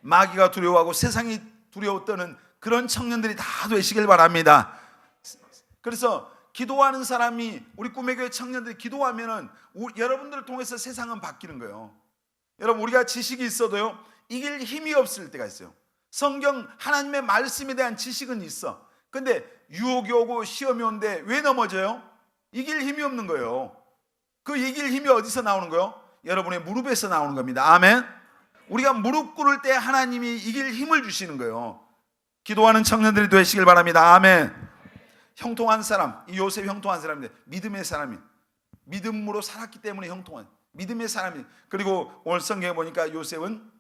마귀가 두려워하고 세상이 두려워 떠는 그런 청년들이 다 되시길 바랍니다. 그래서 기도하는 사람이, 우리 꿈의 교회 청년들이 기도하면은 여러분들을 통해서 세상은 바뀌는 거예요. 여러분, 우리가 지식이 있어도요, 이길 힘이 없을 때가 있어요. 성경 하나님의 말씀에 대한 지식은 있어. 근데 유혹이 오고 시험이 오는데 왜 넘어져요? 이길 힘이 없는 거예요. 그 이길 힘이 어디서 나오는 거예요? 여러분의 무릎에서 나오는 겁니다. 아멘. 우리가 무릎 꿇을 때 하나님이 이길 힘을 주시는 거예요. 기도하는 청년들이 되시길 바랍니다. 아멘. 형통한 사람, 이 요셉이 형통한 사람인데 믿음의 사람이, 믿음으로 살았기 때문에 형통한 믿음의 사람이. 그리고 오늘 성경에 보니까 요셉은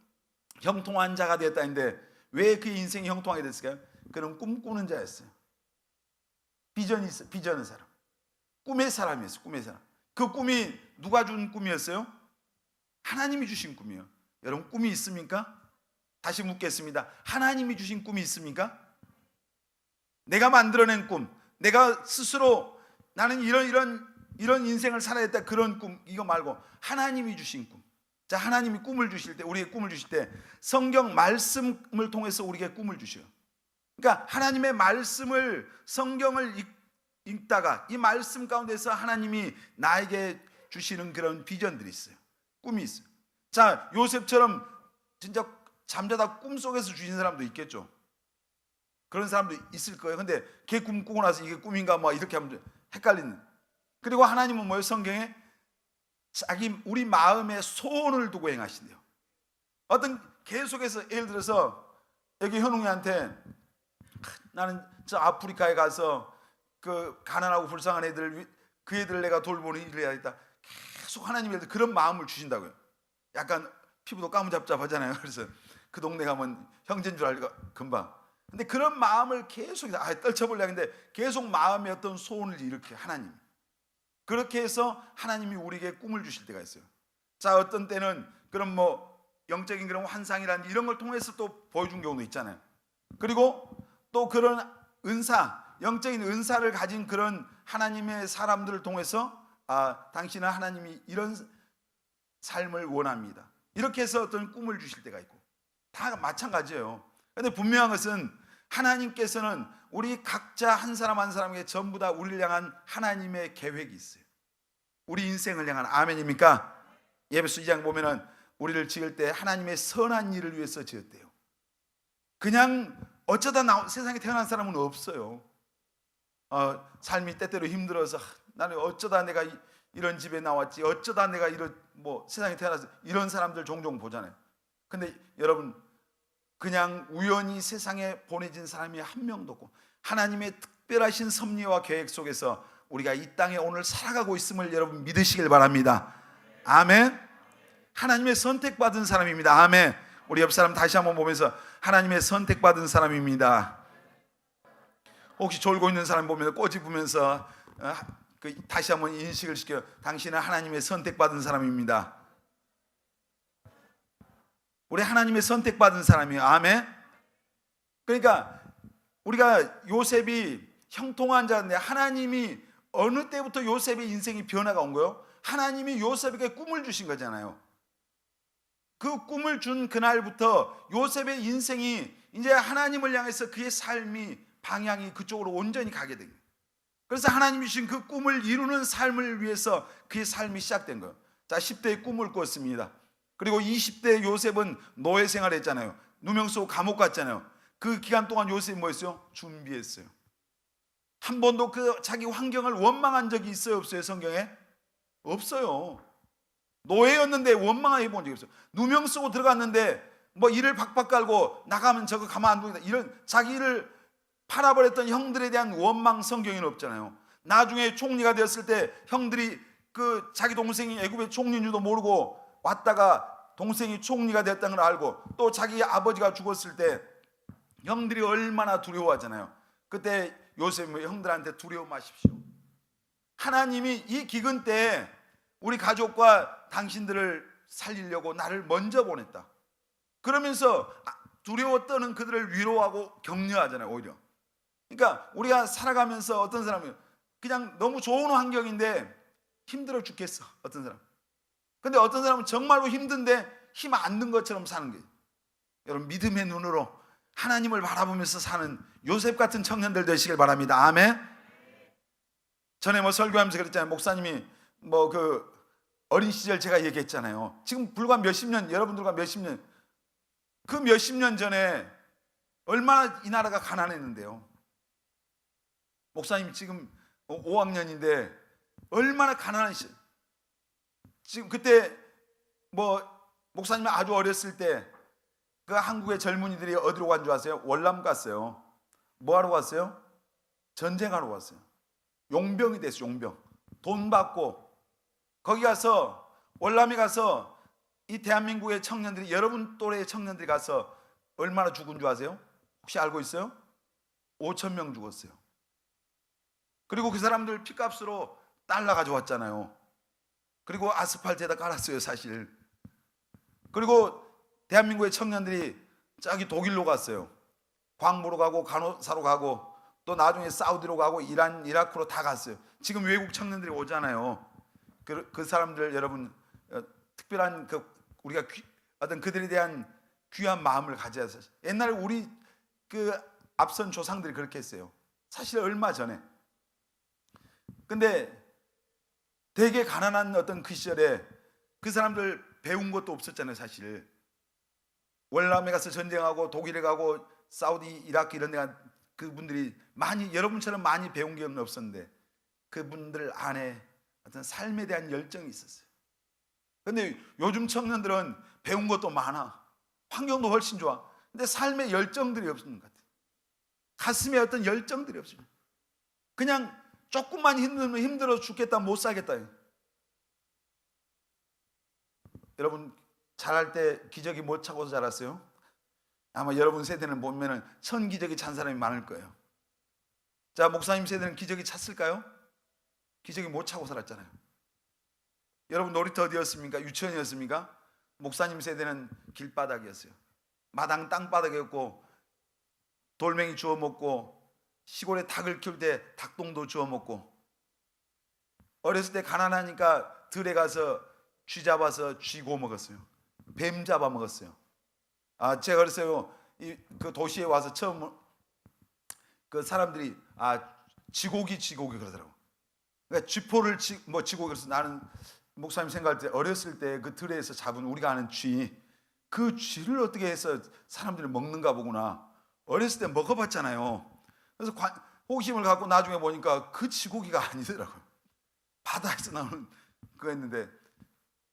형통한 자가 되었다는데 왜 그 인생이 형통하게 됐을까요? 그는 꿈꾸는 자였어요. 비전이 있어, 비전의 사람, 꿈의 사람이었어요. 꿈의 사람. 그 꿈이 누가 준 꿈이었어요? 하나님이 주신 꿈이에요. 여러분 꿈이 있습니까? 다시 묻겠습니다. 하나님이 주신 꿈이 있습니까? 내가 만들어낸 꿈, 내가 스스로 나는 이런 인생을 살아야겠다 그런 꿈, 이거 말고 하나님이 주신 꿈. 자, 하나님이 꿈을 주실 때, 우리에게 꿈을 주실 때 성경 말씀을 통해서 우리에게 꿈을 주셔요. 그러니까 하나님의 말씀을, 성경을 읽다가 이 말씀 가운데서 하나님이 나에게 주시는 그런 비전들이 있어요. 꿈이 있어요. 자, 요셉처럼 진짜 잠자다 꿈속에서 주신 사람도 있겠죠. 그런 사람도 있을 거예요. 근데 걔 꿈 꾸고 나서 이게 꿈인가 뭐 이렇게 하면 헷갈리는. 그리고 하나님은 뭐예요? 성경에 우리 마음에 소원을 두고 행하신대요. 어떤 계속해서 예를 들어서 여기 현웅이한테 나는 저 아프리카에 가서 그 가난하고 불쌍한 애들, 그 애들 내가 돌보는 일을 해야겠다. 계속 하나님이 그런 마음을 주신다고요. 약간 피부도 까무잡잡하잖아요. 그래서 그 동네 가면 형제인 줄 알고 금방. 근데 그런 마음을 계속 떨쳐보려고 했는데 계속 마음에 어떤 소원을 일으켜 하나님. 그렇게 해서 하나님이 우리에게 꿈을 주실 때가 있어요. 자, 어떤 때는 그런 뭐 영적인 그런 환상이라는 이런 걸 통해서 또 보여준 경우도 있잖아요. 그리고 또 그런 은사, 영적인 은사를 가진 그런 하나님의 사람들을 통해서 당신은 하나님이 이런 삶을 원합니다. 이렇게 해서 어떤 꿈을 주실 때가 있고 다 마찬가지예요. 그런데 분명한 것은 하나님께서는 우리 각자 한 사람 한 사람에게 전부 다 우리를 향한 하나님의 계획이 있어요. 우리 인생을 향한. 아멘입니까? 예배서 2장 보면은 우리를 지을 때 하나님의 선한 일을 위해서 지었대요. 그냥 어쩌다 세상에 태어난 사람은 없어요. 삶이 때때로 힘들어서 나는 어쩌다 내가 이런 집에 나왔지, 어쩌다 내가 이런 뭐 세상에 태어나서 이런 사람들 종종 보잖아요. 근데 여러분 그냥 우연히 세상에 보내진 사람이 한 명도 없고 하나님의 특별하신 섭리와 계획 속에서 우리가 이 땅에 오늘 살아가고 있음을 여러분 믿으시길 바랍니다. 아멘. 하나님의 선택받은 사람입니다. 아멘. 우리 옆 사람 다시 한번 보면서 하나님의 선택받은 사람입니다. 혹시 졸고 있는 사람 보면서 꼬집으면서 다시 한번 인식을 시켜. 당신은 하나님의 선택받은 사람입니다. 우리 하나님의 선택받은 사람이에요. 아멘. 그러니까 우리가 요셉이 형통한 자인데 하나님이 어느 때부터 요셉의 인생이 변화가 온 거예요? 하나님이 요셉에게 꿈을 주신 거잖아요. 그 꿈을 준 그날부터 요셉의 인생이 이제 하나님을 향해서 그의 삶이 방향이 그쪽으로 온전히 가게 된 거예요. 그래서 하나님이 주신 그 꿈을 이루는 삶을 위해서 그의 삶이 시작된 거예요. 자, 10대에 꿈을 꿨습니다. 그리고 20대 요셉은 노예 생활했잖아요. 누명 쓰고 감옥 갔잖아요. 그 기간 동안 요셉이 뭐 했어요? 준비했어요. 한 번도 그 자기 환경을 원망한 적이 있어요, 없어요? 성경에? 없어요. 노예였는데 원망해 본 적이 없어요. 누명 쓰고 들어갔는데 뭐 이를 박박 깔고 나가면 저거 가만 안 두겠다, 이런 자기를 팔아버렸던 형들에 대한 원망 성경에는 없잖아요. 나중에 총리가 되었을 때 형들이 그 자기 동생이 애굽의 총리인 줄도 모르고 왔다가 동생이 총리가 됐다는 걸 알고 또 자기 아버지가 죽었을 때 형들이 얼마나 두려워하잖아요. 그때 요셉이 형들한테 두려워 마십시오. 하나님이 이 기근 때 우리 가족과 당신들을 살리려고 나를 먼저 보냈다. 그러면서 두려워 떠는 그들을 위로하고 격려하잖아요, 오히려. 그러니까 우리가 살아가면서 어떤 사람은 그냥 너무 좋은 환경인데 힘들어 죽겠어, 어떤 사람. 근데 어떤 사람은 정말로 힘든데 힘 안 든 것처럼 사는 거예요. 여러분 믿음의 눈으로 하나님을 바라보면서 사는 요셉 같은 청년들 되시길 바랍니다. 아멘. 전에 뭐 설교하면서 그랬잖아요. 목사님이 뭐 그 어린 시절 제가 얘기했잖아요. 지금 불과 몇십 년, 여러분들과 몇십 년, 그 몇십 년 전에 얼마나 이 나라가 가난했는데요. 목사님 지금 5학년인데 얼마나 가난한 지금 그때 목사님이 아주 어렸을 때 그 한국의 젊은이들이 어디로 간 줄 아세요? 월남 갔어요. 뭐 하러 갔어요? 전쟁하러 갔어요. 용병이 됐어요. 용병. 돈 받고 거기 가서 월남에 가서 이 대한민국의 청년들이, 여러분 또래의 청년들이 가서 얼마나 죽은 줄 아세요? 혹시 알고 있어요? 5천 명 죽었어요. 그리고 그 사람들 피값으로 달러 가져왔잖아요. 그리고 아스팔트에다 깔았어요, 사실. 그리고 대한민국의 청년들이 저기 독일로 갔어요. 광부로 가고 간호사로 가고 또 나중에 사우디로 가고 이란, 이라크로 다 갔어요. 지금 외국 청년들이 오잖아요. 그 사람들 여러분 특별한 우리가 어떤 그들에 대한 귀한 마음을 가져야 해서 옛날에 우리 앞선 조상들이 그렇게 했어요. 사실 얼마 전에. 근데 되게 가난한 어떤 그 시절에 그 사람들 배운 것도 없었잖아요, 사실. 월남에 가서 전쟁하고 독일에 가고 사우디, 이라크 이런 데 간 그분들이 여러분처럼 많이 배운 게 없었는데 그분들 안에 어떤 삶에 대한 열정이 있었어요. 근데 요즘 청년들은 배운 것도 많아. 환경도 훨씬 좋아. 근데 삶의 열정들이 없는 것 같아요. 가슴에 어떤 열정들이 없어요. 그냥 조금만 힘들면 힘들어 죽겠다, 못 살겠다. 여러분 자랄 때 기저귀 못 차고서 자랐어요? 아마 여러분 세대는 보면은 천기저귀 찬 사람이 많을 거예요. 자, 목사님 세대는 기저귀 찼을까요? 기저귀 못 차고 살았잖아요. 여러분 놀이터 어디였습니까? 유치원이었습니까? 목사님 세대는 길바닥이었어요. 마당 땅바닥이었고 돌멩이 주워 먹고 시골에 닭을 키울 때 닭똥도 주워 먹고 어렸을 때 가난하니까 들에 가서 쥐 잡아서 쥐 구워 먹었어요. 뱀 잡아 먹었어요. 제가 그랬어요. 그 도시에 와서 처음 그 사람들이 쥐고기 그러더라고. 그러니까 쥐포를 쥐고기 그래서 나는 목사님 생각할 때 어렸을 때 그 들에서 잡은 우리가 아는 그 쥐를 어떻게 해서 사람들이 먹는가 보구나. 어렸을 때 먹어봤잖아요. 그래서 호기심을 갖고 나중에 보니까 그 쥐고기가 아니더라고요. 바다에서 나오는 그거였는데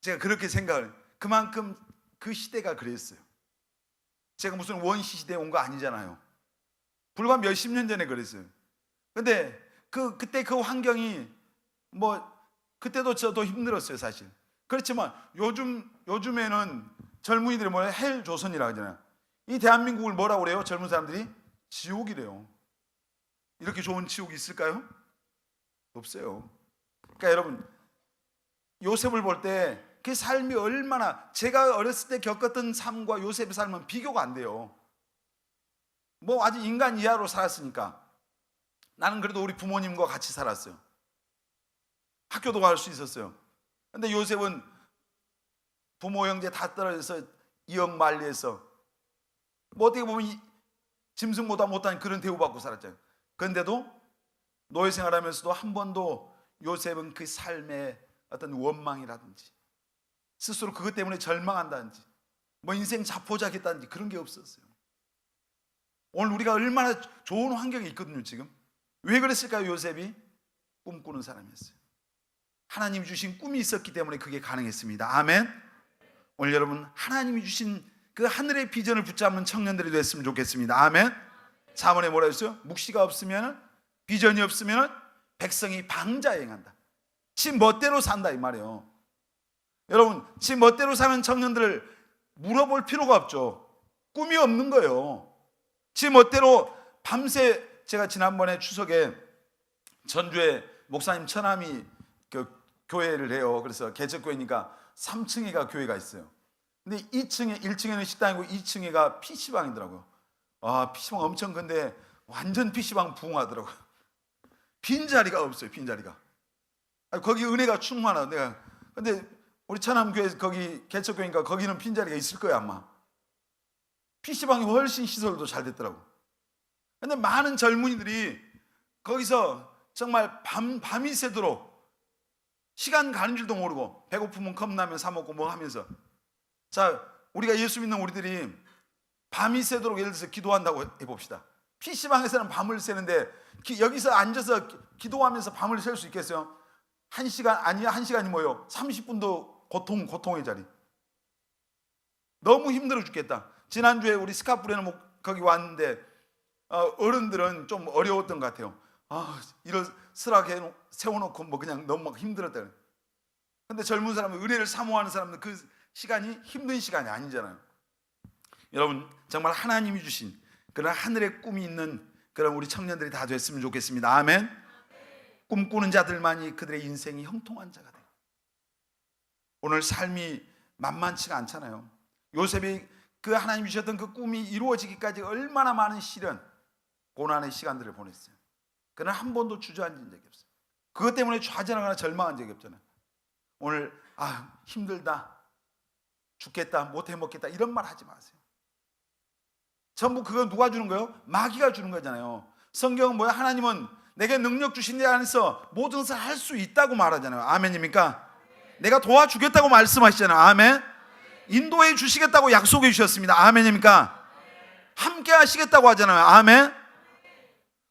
제가 그렇게 생각을, 그만큼 그 시대가 그랬어요. 제가 무슨 원시 시대에 온 거 아니잖아요. 불과 몇십 년 전에 그랬어요. 근데 그때 그 환경이 그때도 저도 힘들었어요, 사실. 그렇지만 요즘에는 젊은이들이 헬조선이라고 하잖아요. 이 대한민국을 뭐라고 그래요? 젊은 사람들이 지옥이래요. 이렇게 좋은 지옥이 있을까요? 없어요. 그러니까 여러분 요셉을 볼 때 그 삶이 얼마나, 제가 어렸을 때 겪었던 삶과 요셉의 삶은 비교가 안 돼요. 아직 인간 이하로 살았으니까. 나는 그래도 우리 부모님과 같이 살았어요. 학교도 갈 수 있었어요. 근데 요셉은 부모 형제 다 떨어져서 이역만리해서 어떻게 보면 짐승보다 못한 그런 대우받고 살았잖아요. 그런데도 노예 생활하면서도 한 번도 요셉은 그 삶의 어떤 원망이라든지 스스로 그것 때문에 절망한다든지 인생 자포자기했다든지 그런 게 없었어요. 오늘 우리가 얼마나 좋은 환경에 있거든요. 지금 왜 그랬을까요? 요셉이 꿈꾸는 사람이었어요. 하나님이 주신 꿈이 있었기 때문에 그게 가능했습니다. 아멘. 오늘 여러분 하나님이 주신 그 하늘의 비전을 붙잡는 청년들이 됐으면 좋겠습니다. 아멘. 잠언에 뭐라 했어요? 묵시가 없으면, 비전이 없으면 백성이 방자에 행한다. 지 멋대로 산다 이 말이에요. 여러분 지 멋대로 사는 청년들을 물어볼 필요가 없죠. 꿈이 없는 거예요. 지 멋대로 밤새, 제가 지난번에 추석에 전주에 목사님 처남이 교회를 해요. 그래서 개척교회니까 3층에가 교회가 있어요. 근데 1층에는 식당이고 2층에가 PC방이더라고요. PC방 엄청 큰데 완전 PC방 부흥하더라고요. 빈자리가 없어요. 빈자리가. 거기 은혜가 충만하다. 근데 우리 천암교회 거기 개척교회니까 거기는 빈자리가 있을 거야 아마. PC방이 훨씬 시설도 잘 됐더라고. 근데 많은 젊은이들이 거기서 정말 밤이 새도록 시간 가는 줄도 모르고 배고프면 컵라면 사 먹고 하면서, 자, 우리가 예수 믿는 우리들이 밤이 새도록 예를 들어서 기도한다고 해봅시다. PC방에서는 밤을 새는데 여기서 앉아서 기도하면서 밤을 샐 수 있겠어요? 1시간 아니야, 1시간이 뭐요? 30분도 고통의 자리. 너무 힘들어 죽겠다. 지난주에 우리 스카프레는 거기 왔는데 어른들은 좀 어려웠던 것 같아요. 이런 슬하게 세워놓고 뭐 그냥 너무 막 힘들었다. 근데 젊은 사람은, 은혜를 사모하는 사람은 그 시간이 힘든 시간이 아니잖아요. 여러분, 정말 하나님이 주신 그런 하늘의 꿈이 있는 그런 우리 청년들이 다 됐으면 좋겠습니다. 아멘. 꿈꾸는 자들만이 그들의 인생이 형통한 자가 돼요. 오늘 삶이 만만치가 않잖아요. 요셉이 그 하나님이 주셨던 그 꿈이 이루어지기까지 얼마나 많은 시련, 고난의 시간들을 보냈어요. 그러나 한 번도 주저앉은 적이 없어요. 그것 때문에 좌절하거나 절망한 적이 없잖아요. 오늘 힘들다, 죽겠다, 못 해먹겠다 이런 말 하지 마세요. 전부 그거 누가 주는 거예요? 마귀가 주는 거잖아요. 성경은 뭐야? 하나님은 내게 능력 주신 데 안에서 모든 것을 할 수 있다고 말하잖아요. 아멘입니까? 내가 도와주겠다고 말씀하시잖아요. 아멘. 인도해 주시겠다고 약속해 주셨습니다. 아멘입니까? 함께 하시겠다고 하잖아요. 아멘.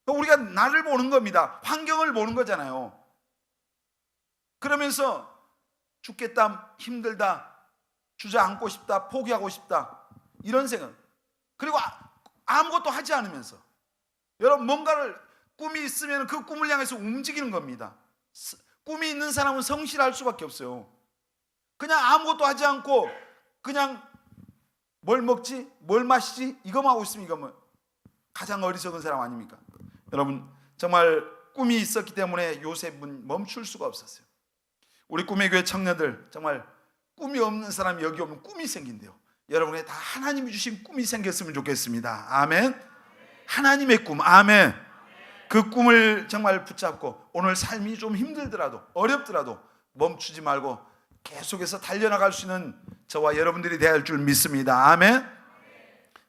우리가 나를 보는 겁니다. 환경을 보는 거잖아요. 그러면서 죽겠다, 힘들다, 주저앉고 싶다, 포기하고 싶다 이런 생각. 그리고 아무것도 하지 않으면서, 여러분, 뭔가를 꿈이 있으면 그 꿈을 향해서 움직이는 겁니다. 꿈이 있는 사람은 성실할 수밖에 없어요. 그냥 아무것도 하지 않고 그냥 뭘 먹지, 뭘 마시지 이거만 하고 있으면 이거 뭐 가장 어리석은 사람 아닙니까? 여러분, 정말 꿈이 있었기 때문에 요셉은 멈출 수가 없었어요. 우리 꿈의 교회 청년들, 정말 꿈이 없는 사람이 여기 오면 꿈이 생긴대요. 여러분의 다 하나님이 주신 꿈이 생겼으면 좋겠습니다. 아멘. 하나님의 꿈. 아멘. 그 꿈을 정말 붙잡고 오늘 삶이 좀 힘들더라도, 어렵더라도 멈추지 말고 계속해서 달려나갈 수 있는 저와 여러분들이 되어야 할 줄 믿습니다. 아멘.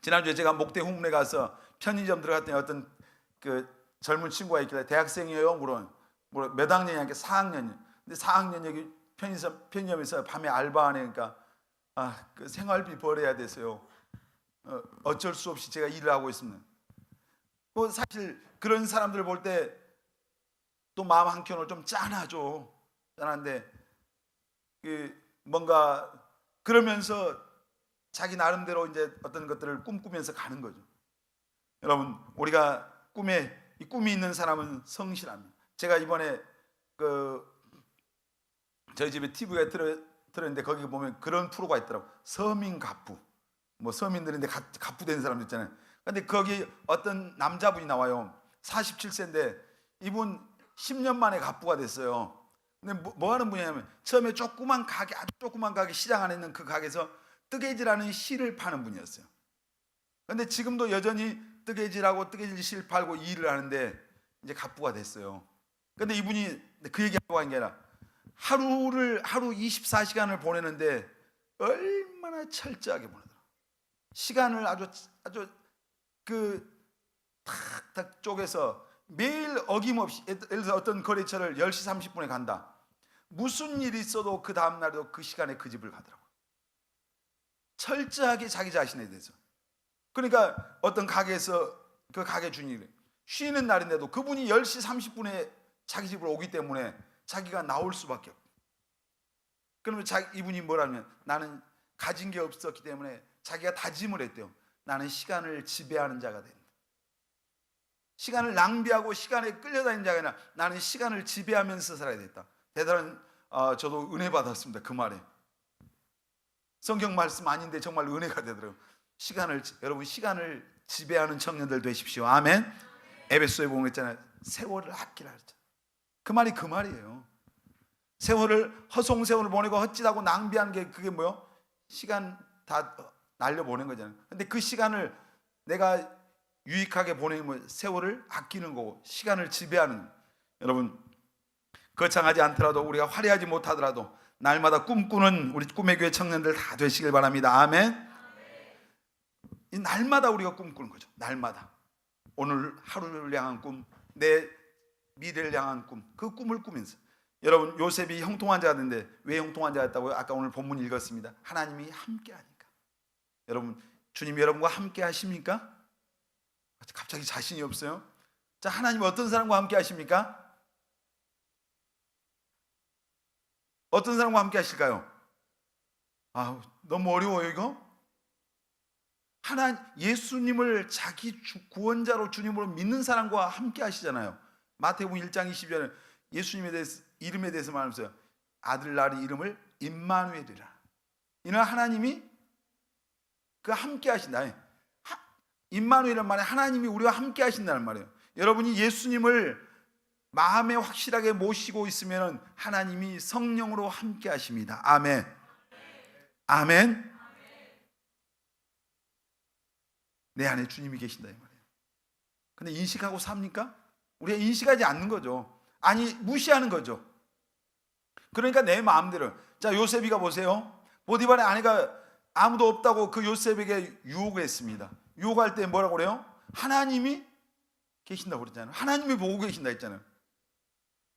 지난주에 제가 목대 후문에 가서 편의점 들어갔더니 어떤 그 젊은 친구가 있길래 대학생이에요? 물론 몇 학년이냐? 4학년이요. 근데 4학년 여기 편의점에서 밤에 알바하니까 그 생활비 벌어야 돼서요. 어쩔 수 없이 제가 일을 하고 있습니다. 뭐 사실 그런 사람들 볼 때 또 마음 한켠으로 좀 짠하죠. 짠한데 뭔가 그러면서 자기 나름대로 이제 어떤 것들을 꿈꾸면서 가는 거죠. 여러분, 우리가 꿈이 있는 사람은 성실합니다. 제가 이번에 저희 집에 TV가 들었는데 거기 보면 그런 프로가 있더라고. 서민 갑부. 뭐 서민들인데 갑부 된 사람들 있잖아요. 근데 거기 어떤 남자분이 나와요. 47세인데 이분 10년 만에 갑부가 됐어요. 근데 뭐 하는 분이냐면 처음에 아주 조그만 가게 시장 안에 있는 그 가게에서 뜨개질하는 실을 파는 분이었어요. 근데 지금도 여전히 뜨개질하고 뜨개질 실 팔고 일을 하는데 이제 갑부가 됐어요. 근데 이분이 그 얘기하고 한 게 아니라 하루 24시간을 보내는데 얼마나 철저하게 보내더라. 시간을 아주 탁탁 쪼개서 매일 어김없이, 예를 들어서 어떤 거래처를 10시 30분에 간다. 무슨 일이 있어도 그 다음날도 그 시간에 그 집을 가더라고요. 철저하게 자기 자신에 대해서. 그러니까 어떤 가게에서 그 가게 주인이 쉬는 날인데도 그분이 10시 30분에 자기 집으로 오기 때문에 자기가 나올 수밖에 없고. 그러면 이분이 뭐라면 나는 가진 게 없었기 때문에 자기가 다짐을 했대요. 나는 시간을 지배하는 자가 된다. 시간을 낭비하고 시간에 끌려다니는 자가 아니라 나는 시간을 지배하면서 살아야 됐다. 대단한 저도 은혜 받았습니다. 그 말에. 성경 말씀 아닌데 정말 은혜가 되더라고요. 여러분 시간을 지배하는 청년들 되십시오. 아멘. 에베소에 보면 있잖아요. 세월을 아끼라 했잖아요. 그 말이 그 말이에요. 허송세월을 보내고 헛짓하고 낭비하는 게 그게 뭐요? 시간 다 날려보낸 거잖아요. 근데 그 시간을 내가 유익하게 보내면 세월을 아끼는 거고 시간을 지배하는. 여러분, 거창하지 않더라도 우리가 화려하지 못하더라도 날마다 꿈꾸는 우리 꿈의 교회 청년들 다 되시길 바랍니다. 아멘. 이 날마다 우리가 꿈꾸는 거죠. 날마다 오늘 하루를 향한 꿈, 내 미래를 향한 꿈, 그 꿈을 꾸면서. 여러분, 요셉이 형통한 자가 됐는데 왜 형통한 자였다고요? 아까 오늘 본문 읽었습니다. 하나님이 함께 하니까. 여러분, 주님 여러분과 함께 하십니까? 갑자기 자신이 없어요. 자, 하나님 어떤 사람과 함께 하십니까? 어떤 사람과 함께 하실까요? 너무 어려워요 이거. 예수님을 자기 구원자로 주님으로 믿는 사람과 함께 하시잖아요. 마태복음 1장 20절에 예수님에 대해서, 이름에 대해서 말하면서 아들 낳으리 이름을 임마누엘이라. 이는 하나님이 그 함께 하신다. 임마누엘이란 말은 하나님이 우리와 함께 하신다는 말이에요. 여러분이 예수님을 마음에 확실하게 모시고 있으면 하나님이 성령으로 함께 하십니다. 아멘. 아멘. 내 안에 주님이 계신다 이 말이에요. 근데 인식하고 삽니까? 우리가 인식하지 않는 거죠. 아니, 무시하는 거죠. 그러니까 내 마음대로. 자, 요셉이가 보세요. 보디발의 아내가 아무도 없다고 그 요셉에게 유혹을 했습니다. 유혹할 때 뭐라고 그래요? 하나님이 계신다고 그랬잖아요. 하나님이 보고 계신다 했잖아요.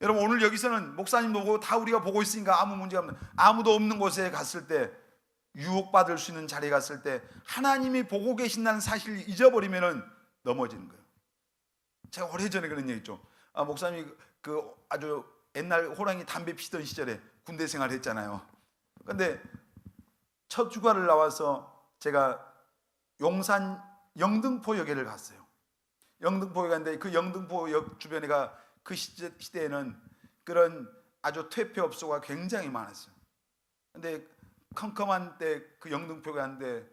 여러분, 오늘 여기서는 목사님도 보고 다 우리가 보고 있으니까 아무 문제가 없는, 아무도 없는 곳에 갔을 때, 유혹받을 수 있는 자리에 갔을 때 하나님이 보고 계신다는 사실을 잊어버리면 넘어지는 거예요. 제가 오래전에 그런 얘기 있죠. 목사님이 그 아주 옛날 호랑이 담배 피던 시절에 군대 생활을 했잖아요. 근데 첫 휴가를 나와서 제가 용산 영등포역에를 갔어요. 영등포에 갔는데 그 영등포역 주변에가 그 시대에는 그런 아주 퇴폐업소가 굉장히 많았어요. 근데 컴컴한 때 그 영등포에 갔는데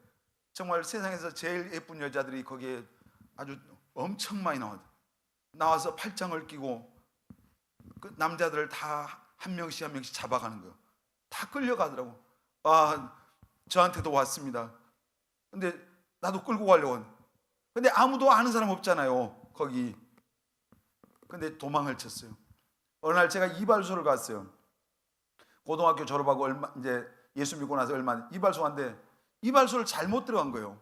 정말 세상에서 제일 예쁜 여자들이 거기에 아주 엄청 많이 나와서 팔짱을 끼고 그 남자들을 다 한 명씩 한 명씩 잡아가는 거예요. 다 끌려가더라고. 저한테도 왔습니다. 근데 나도 끌고 가려고. 근데 아무도 아는 사람 없잖아요 거기. 근데 도망을 쳤어요. 어느 날 제가 이발소를 갔어요. 고등학교 졸업하고 이제 예수 믿고 나서 얼마 이발소 갔는데 이발소를 잘못 들어간 거예요.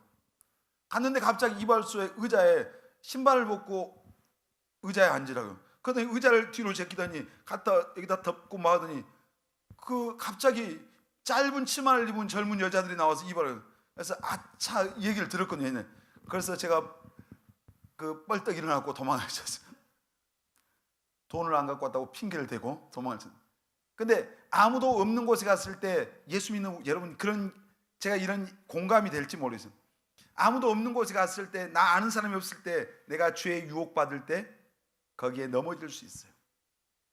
갔는데 갑자기 이발소의 의자에 신발을 벗고 의자에 앉으라고요. 그러더니 의자를 뒤로 제끼더니 갖다 여기다 덮고 마더니 그 갑자기 짧은 치마를 입은 젊은 여자들이 나와서 이발을. 그래서 아차 얘기를 들었거든요. 그래서 제가 그 뻘떡 일어나고 도망을 쳤어요. 돈을 안 갖고 왔다고 핑계를 대고 도망을 쳤어요. 근데 아무도 없는 곳에 갔을 때 예수 믿는 여러분, 그런 제가 이런 공감이 될지 모르겠어요. 아무도 없는 곳에 갔을 때, 나 아는 사람이 없을 때, 내가 죄에 유혹받을 때 거기에 넘어질 수 있어요.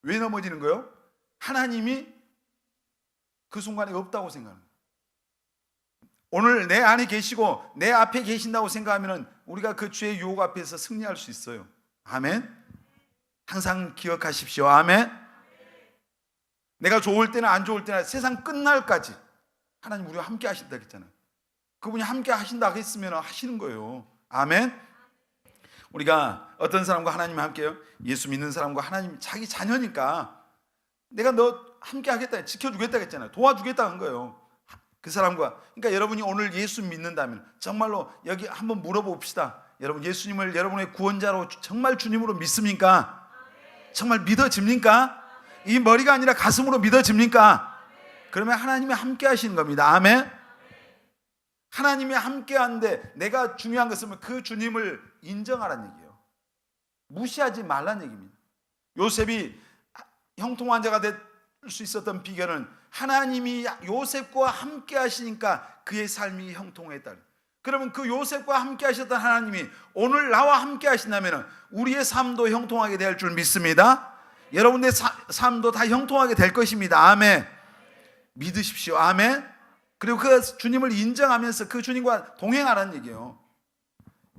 왜 넘어지는 거예요? 하나님이 그 순간에 없다고 생각하는 거예요. 오늘 내 안에 계시고 내 앞에 계신다고 생각하면 우리가 그 죄의 유혹 앞에서 승리할 수 있어요. 아멘. 항상 기억하십시오. 아멘. 내가 좋을 때나 안 좋을 때나 세상 끝날까지 하나님 우리와 함께 하신다 했잖아요. 그분이 함께 하신다고 했으면 하시는 거예요. 아멘. 우리가 어떤 사람과 하나님이 함께해요? 예수 믿는 사람과 하나님, 자기 자녀니까 내가 너 함께 하겠다, 지켜주겠다 했잖아요. 도와주겠다 한 거예요. 그 사람과. 그러니까 여러분이 오늘 예수 믿는다면 정말로 여기 한번 물어봅시다. 여러분, 예수님을 여러분의 구원자로 정말 주님으로 믿습니까? 정말 믿어집니까? 이 머리가 아니라 가슴으로 믿어집니까? 그러면 하나님이 함께 하시는 겁니다. 아멘. 하나님이 함께 하는데 내가 중요한 것은 그 주님을 인정하라는 얘기예요. 무시하지 말라는 얘기입니다. 요셉이 형통한 자가 될 수 있었던 비결은 하나님이 요셉과 함께 하시니까 그의 삶이 형통했다. 그러면 그 요셉과 함께 하셨던 하나님이 오늘 나와 함께 하신다면 우리의 삶도 형통하게 될 줄 믿습니다. 여러분의 삶도 다 형통하게 될 것입니다. 아멘. 믿으십시오. 아멘. 그리고 그 주님을 인정하면서 그 주님과 동행하라는 얘기예요.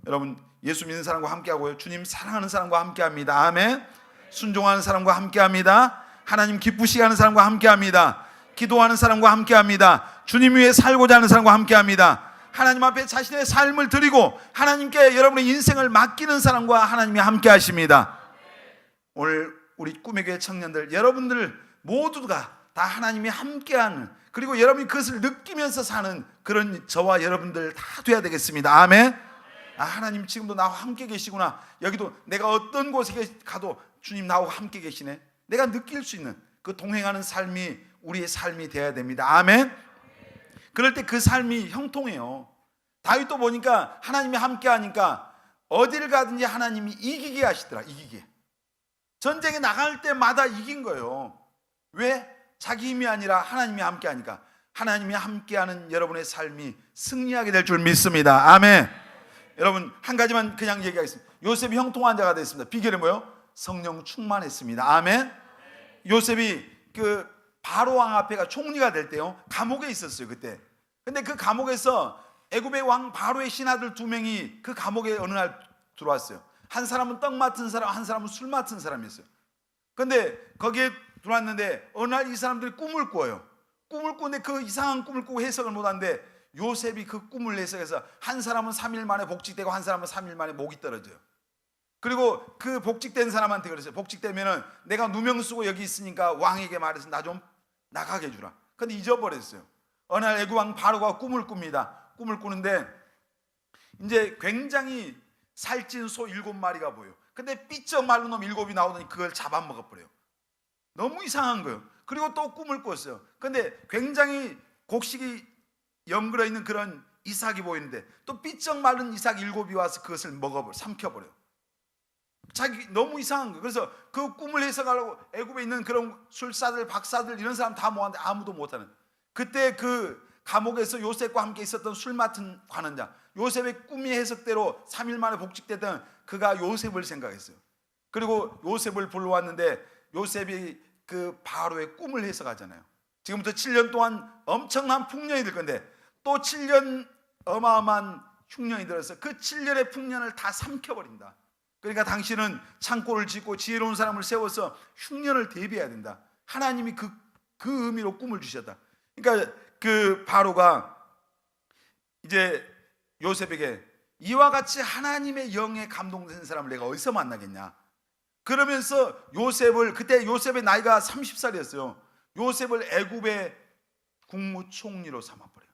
여러분, 예수 믿는 사람과 함께 하고요, 주님 사랑하는 사람과 함께 합니다. 아멘. 순종하는 사람과 함께 합니다. 하나님 기쁘시게 하는 사람과 함께 합니다. 기도하는 사람과 함께 합니다. 주님 위해 살고자 하는 사람과 함께 합니다. 하나님 앞에 자신의 삶을 드리고 하나님께 여러분의 인생을 맡기는 사람과 하나님이 함께 하십니다. 오늘 우리 꿈의 교회 청년들, 여러분들 모두가 다 하나님이 함께하는, 그리고 여러분이 그것을 느끼면서 사는 그런 저와 여러분들 다 돼야 되겠습니다. 아멘. 하나님 지금도 나와 함께 계시구나. 여기도 내가 어떤 곳에 가도 주님 나와 함께 계시네. 내가 느낄 수 있는 그 동행하는 삶이 우리의 삶이 되어야 됩니다. 아멘. 그럴 때 그 삶이 형통해요. 다윗도 보니까 하나님이 함께 하니까 어딜 가든지 하나님이 이기게 하시더라. 이기게. 전쟁에 나갈 때마다 이긴 거예요. 왜? 자기 힘이 아니라 하나님이 함께 하니까. 하나님이 함께하는 여러분의 삶이 승리하게 될 줄 믿습니다. 아멘. 여러분, 한 가지만 그냥 얘기하겠습니다. 요셉이 형통한 자가 됐습니다. 비결이 뭐예요? 성령 충만했습니다. 아멘. 요셉이 그 바로 왕 앞에가 총리가 될 때요, 감옥에 있었어요 그때. 근데 그 감옥에서 애굽의 왕 바로의 신하들 2명이 그 감옥에 어느 날 들어왔어요. 한 사람은 떡 맡은 사람, 한 사람은 술 맡은 사람이었어요. 근데 거기에 들어왔는데 어느 날 이 사람들이 꿈을 꿔요. 꿈을 꾸는데 그 이상한 꿈을 꾸고 해석을 못하는데 요셉이 그 꿈을 해석해서 한 사람은 3일 만에 복직되고 한 사람은 3일 만에 목이 떨어져요. 그리고 그 복직된 사람한테 그랬어요. 복직되면은 내가 누명 쓰고 여기 있으니까 왕에게 말해서 나 좀 나가게 해주라. 근데 잊어버렸어요. 어느 날 애굽 왕 바로가 꿈을 꿉니다. 꿈을 꾸는데 이제 굉장히 살찐 소 7마리가 보여요. 근데 삐쩍 마른 놈 7이 나오더니 그걸 잡아먹어버려요. 너무 이상한 거예요. 그리고 또 꿈을 꿨어요. 근데 굉장히 곡식이 연그러 있는 그런 이삭이 보이는데 또 삐쩍 마른 이삭 7이 와서 그것을 삼켜버려요. 자기 너무 이상한 거예요. 그래서 그 꿈을 해석하려고 애굽에 있는 그런 술사들, 박사들 이런 사람 다 모았는데 아무도 못하는. 그때 그 감옥에서 요셉과 함께 있었던 술 맡은 관원장, 요셉의 꿈이 해석대로 3일 만에 복직되던 그가 요셉을 생각했어요. 그리고 요셉을 불러왔는데 요셉이 그 바로의 꿈을 해석하잖아요. 지금부터 7년 동안 엄청난 풍년이 될 건데 또 7년 어마어마한 흉년이 들어서 그 7년의 풍년을 다 삼켜버린다. 그러니까 당신은 창고를 짓고 지혜로운 사람을 세워서 흉년을 대비해야 된다. 하나님이 그 의미로 꿈을 주셨다. 그러니까 그 바로가 이제 요셉에게 이와 같이 하나님의 영에 감동된 사람을 내가 어디서 만나겠냐. 그러면서 요셉을, 그때 요셉의 나이가 30살이었어요. 요셉을 애굽의 국무총리로 삼아버려요.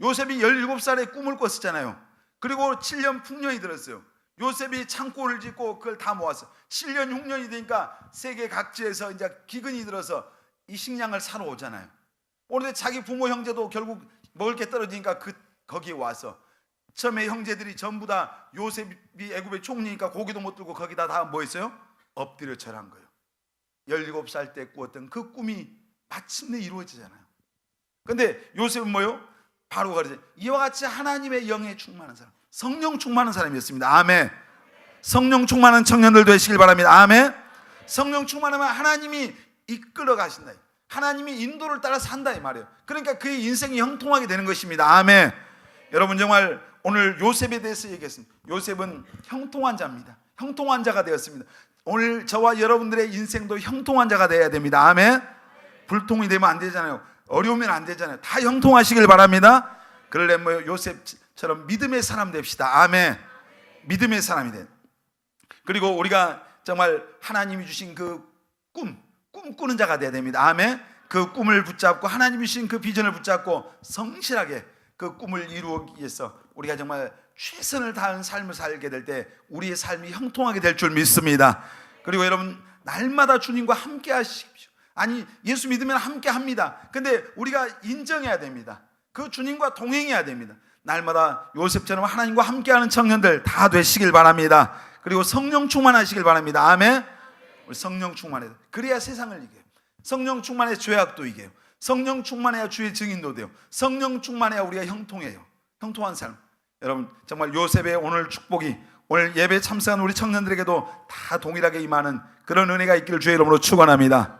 요셉이 17살에 꿈을 꿨었잖아요. 그리고 7년 풍년이 들었어요. 요셉이 창고를 짓고 그걸 다 모았어요. 7년 흉년이 되니까 세계 각지에서 이제 기근이 들어서 이 식량을 사러 오잖아요. 오는데 자기 부모 형제도 결국 먹을 게 떨어지니까 거기에 와서 처음에 형제들이 전부 다 요셉이 애굽의 총리니까 고기도 못 들고 거기다 다 뭐 했어요? 엎드려 절한 거예요. 17살 때 꾸었던 그 꿈이 마침내 이루어지잖아요. 근데 요셉은 뭐요? 바로가 그러죠. 이와 같이 하나님의 영에 충만한 사람, 성령 충만한 사람이었습니다. 아멘. 성령 충만한 청년들 되시길 바랍니다. 아멘. 성령 충만하면 하나님이 이끌어 가신다. 하나님이 인도를 따라 산다 이 말이에요. 그러니까 그의 인생이 형통하게 되는 것입니다. 아멘. 여러분 정말 오늘 요셉에 대해서 얘기했습니다. 요셉은 형통한 자입니다. 형통한 자가 되었습니다. 오늘 저와 여러분들의 인생도 형통한 자가 되어야 됩니다. 아멘. 불통이 되면 안 되잖아요. 어려우면 안 되잖아요. 다 형통하시길 바랍니다. 그러려면 요셉처럼 믿음의 사람 됩시다. 아멘. 믿음의 사람이 돼. 그리고 우리가 정말 하나님이 주신 그 꿈꾸는 자가 되어야 됩니다. 아멘. 그 꿈을 붙잡고 하나님이 주신 그 비전을 붙잡고 성실하게 그 꿈을 이루기 위해서 우리가 정말 최선을 다한 삶을 살게 될 때 우리의 삶이 형통하게 될 줄 믿습니다. 그리고 여러분 날마다 주님과 함께 하십시오. 아니 예수 믿으면 함께 합니다. 근데 우리가 인정해야 됩니다. 그 주님과 동행해야 됩니다. 날마다 요셉처럼 하나님과 함께하는 청년들 다 되시길 바랍니다. 그리고 성령 충만하시길 바랍니다. 아멘. 우리 성령 충만해야 돼. 그래야 세상을 이겨요. 성령 충만해야 죄악도 이겨요. 성령 충만해야 주의 증인도 돼요. 성령 충만해야 우리가 형통해요. 형통한 삶. 여러분 정말 요셉의 오늘 축복이 오늘 예배 참석한 우리 청년들에게도 다 동일하게 임하는 그런 은혜가 있기를 주의 이름으로 축원합니다.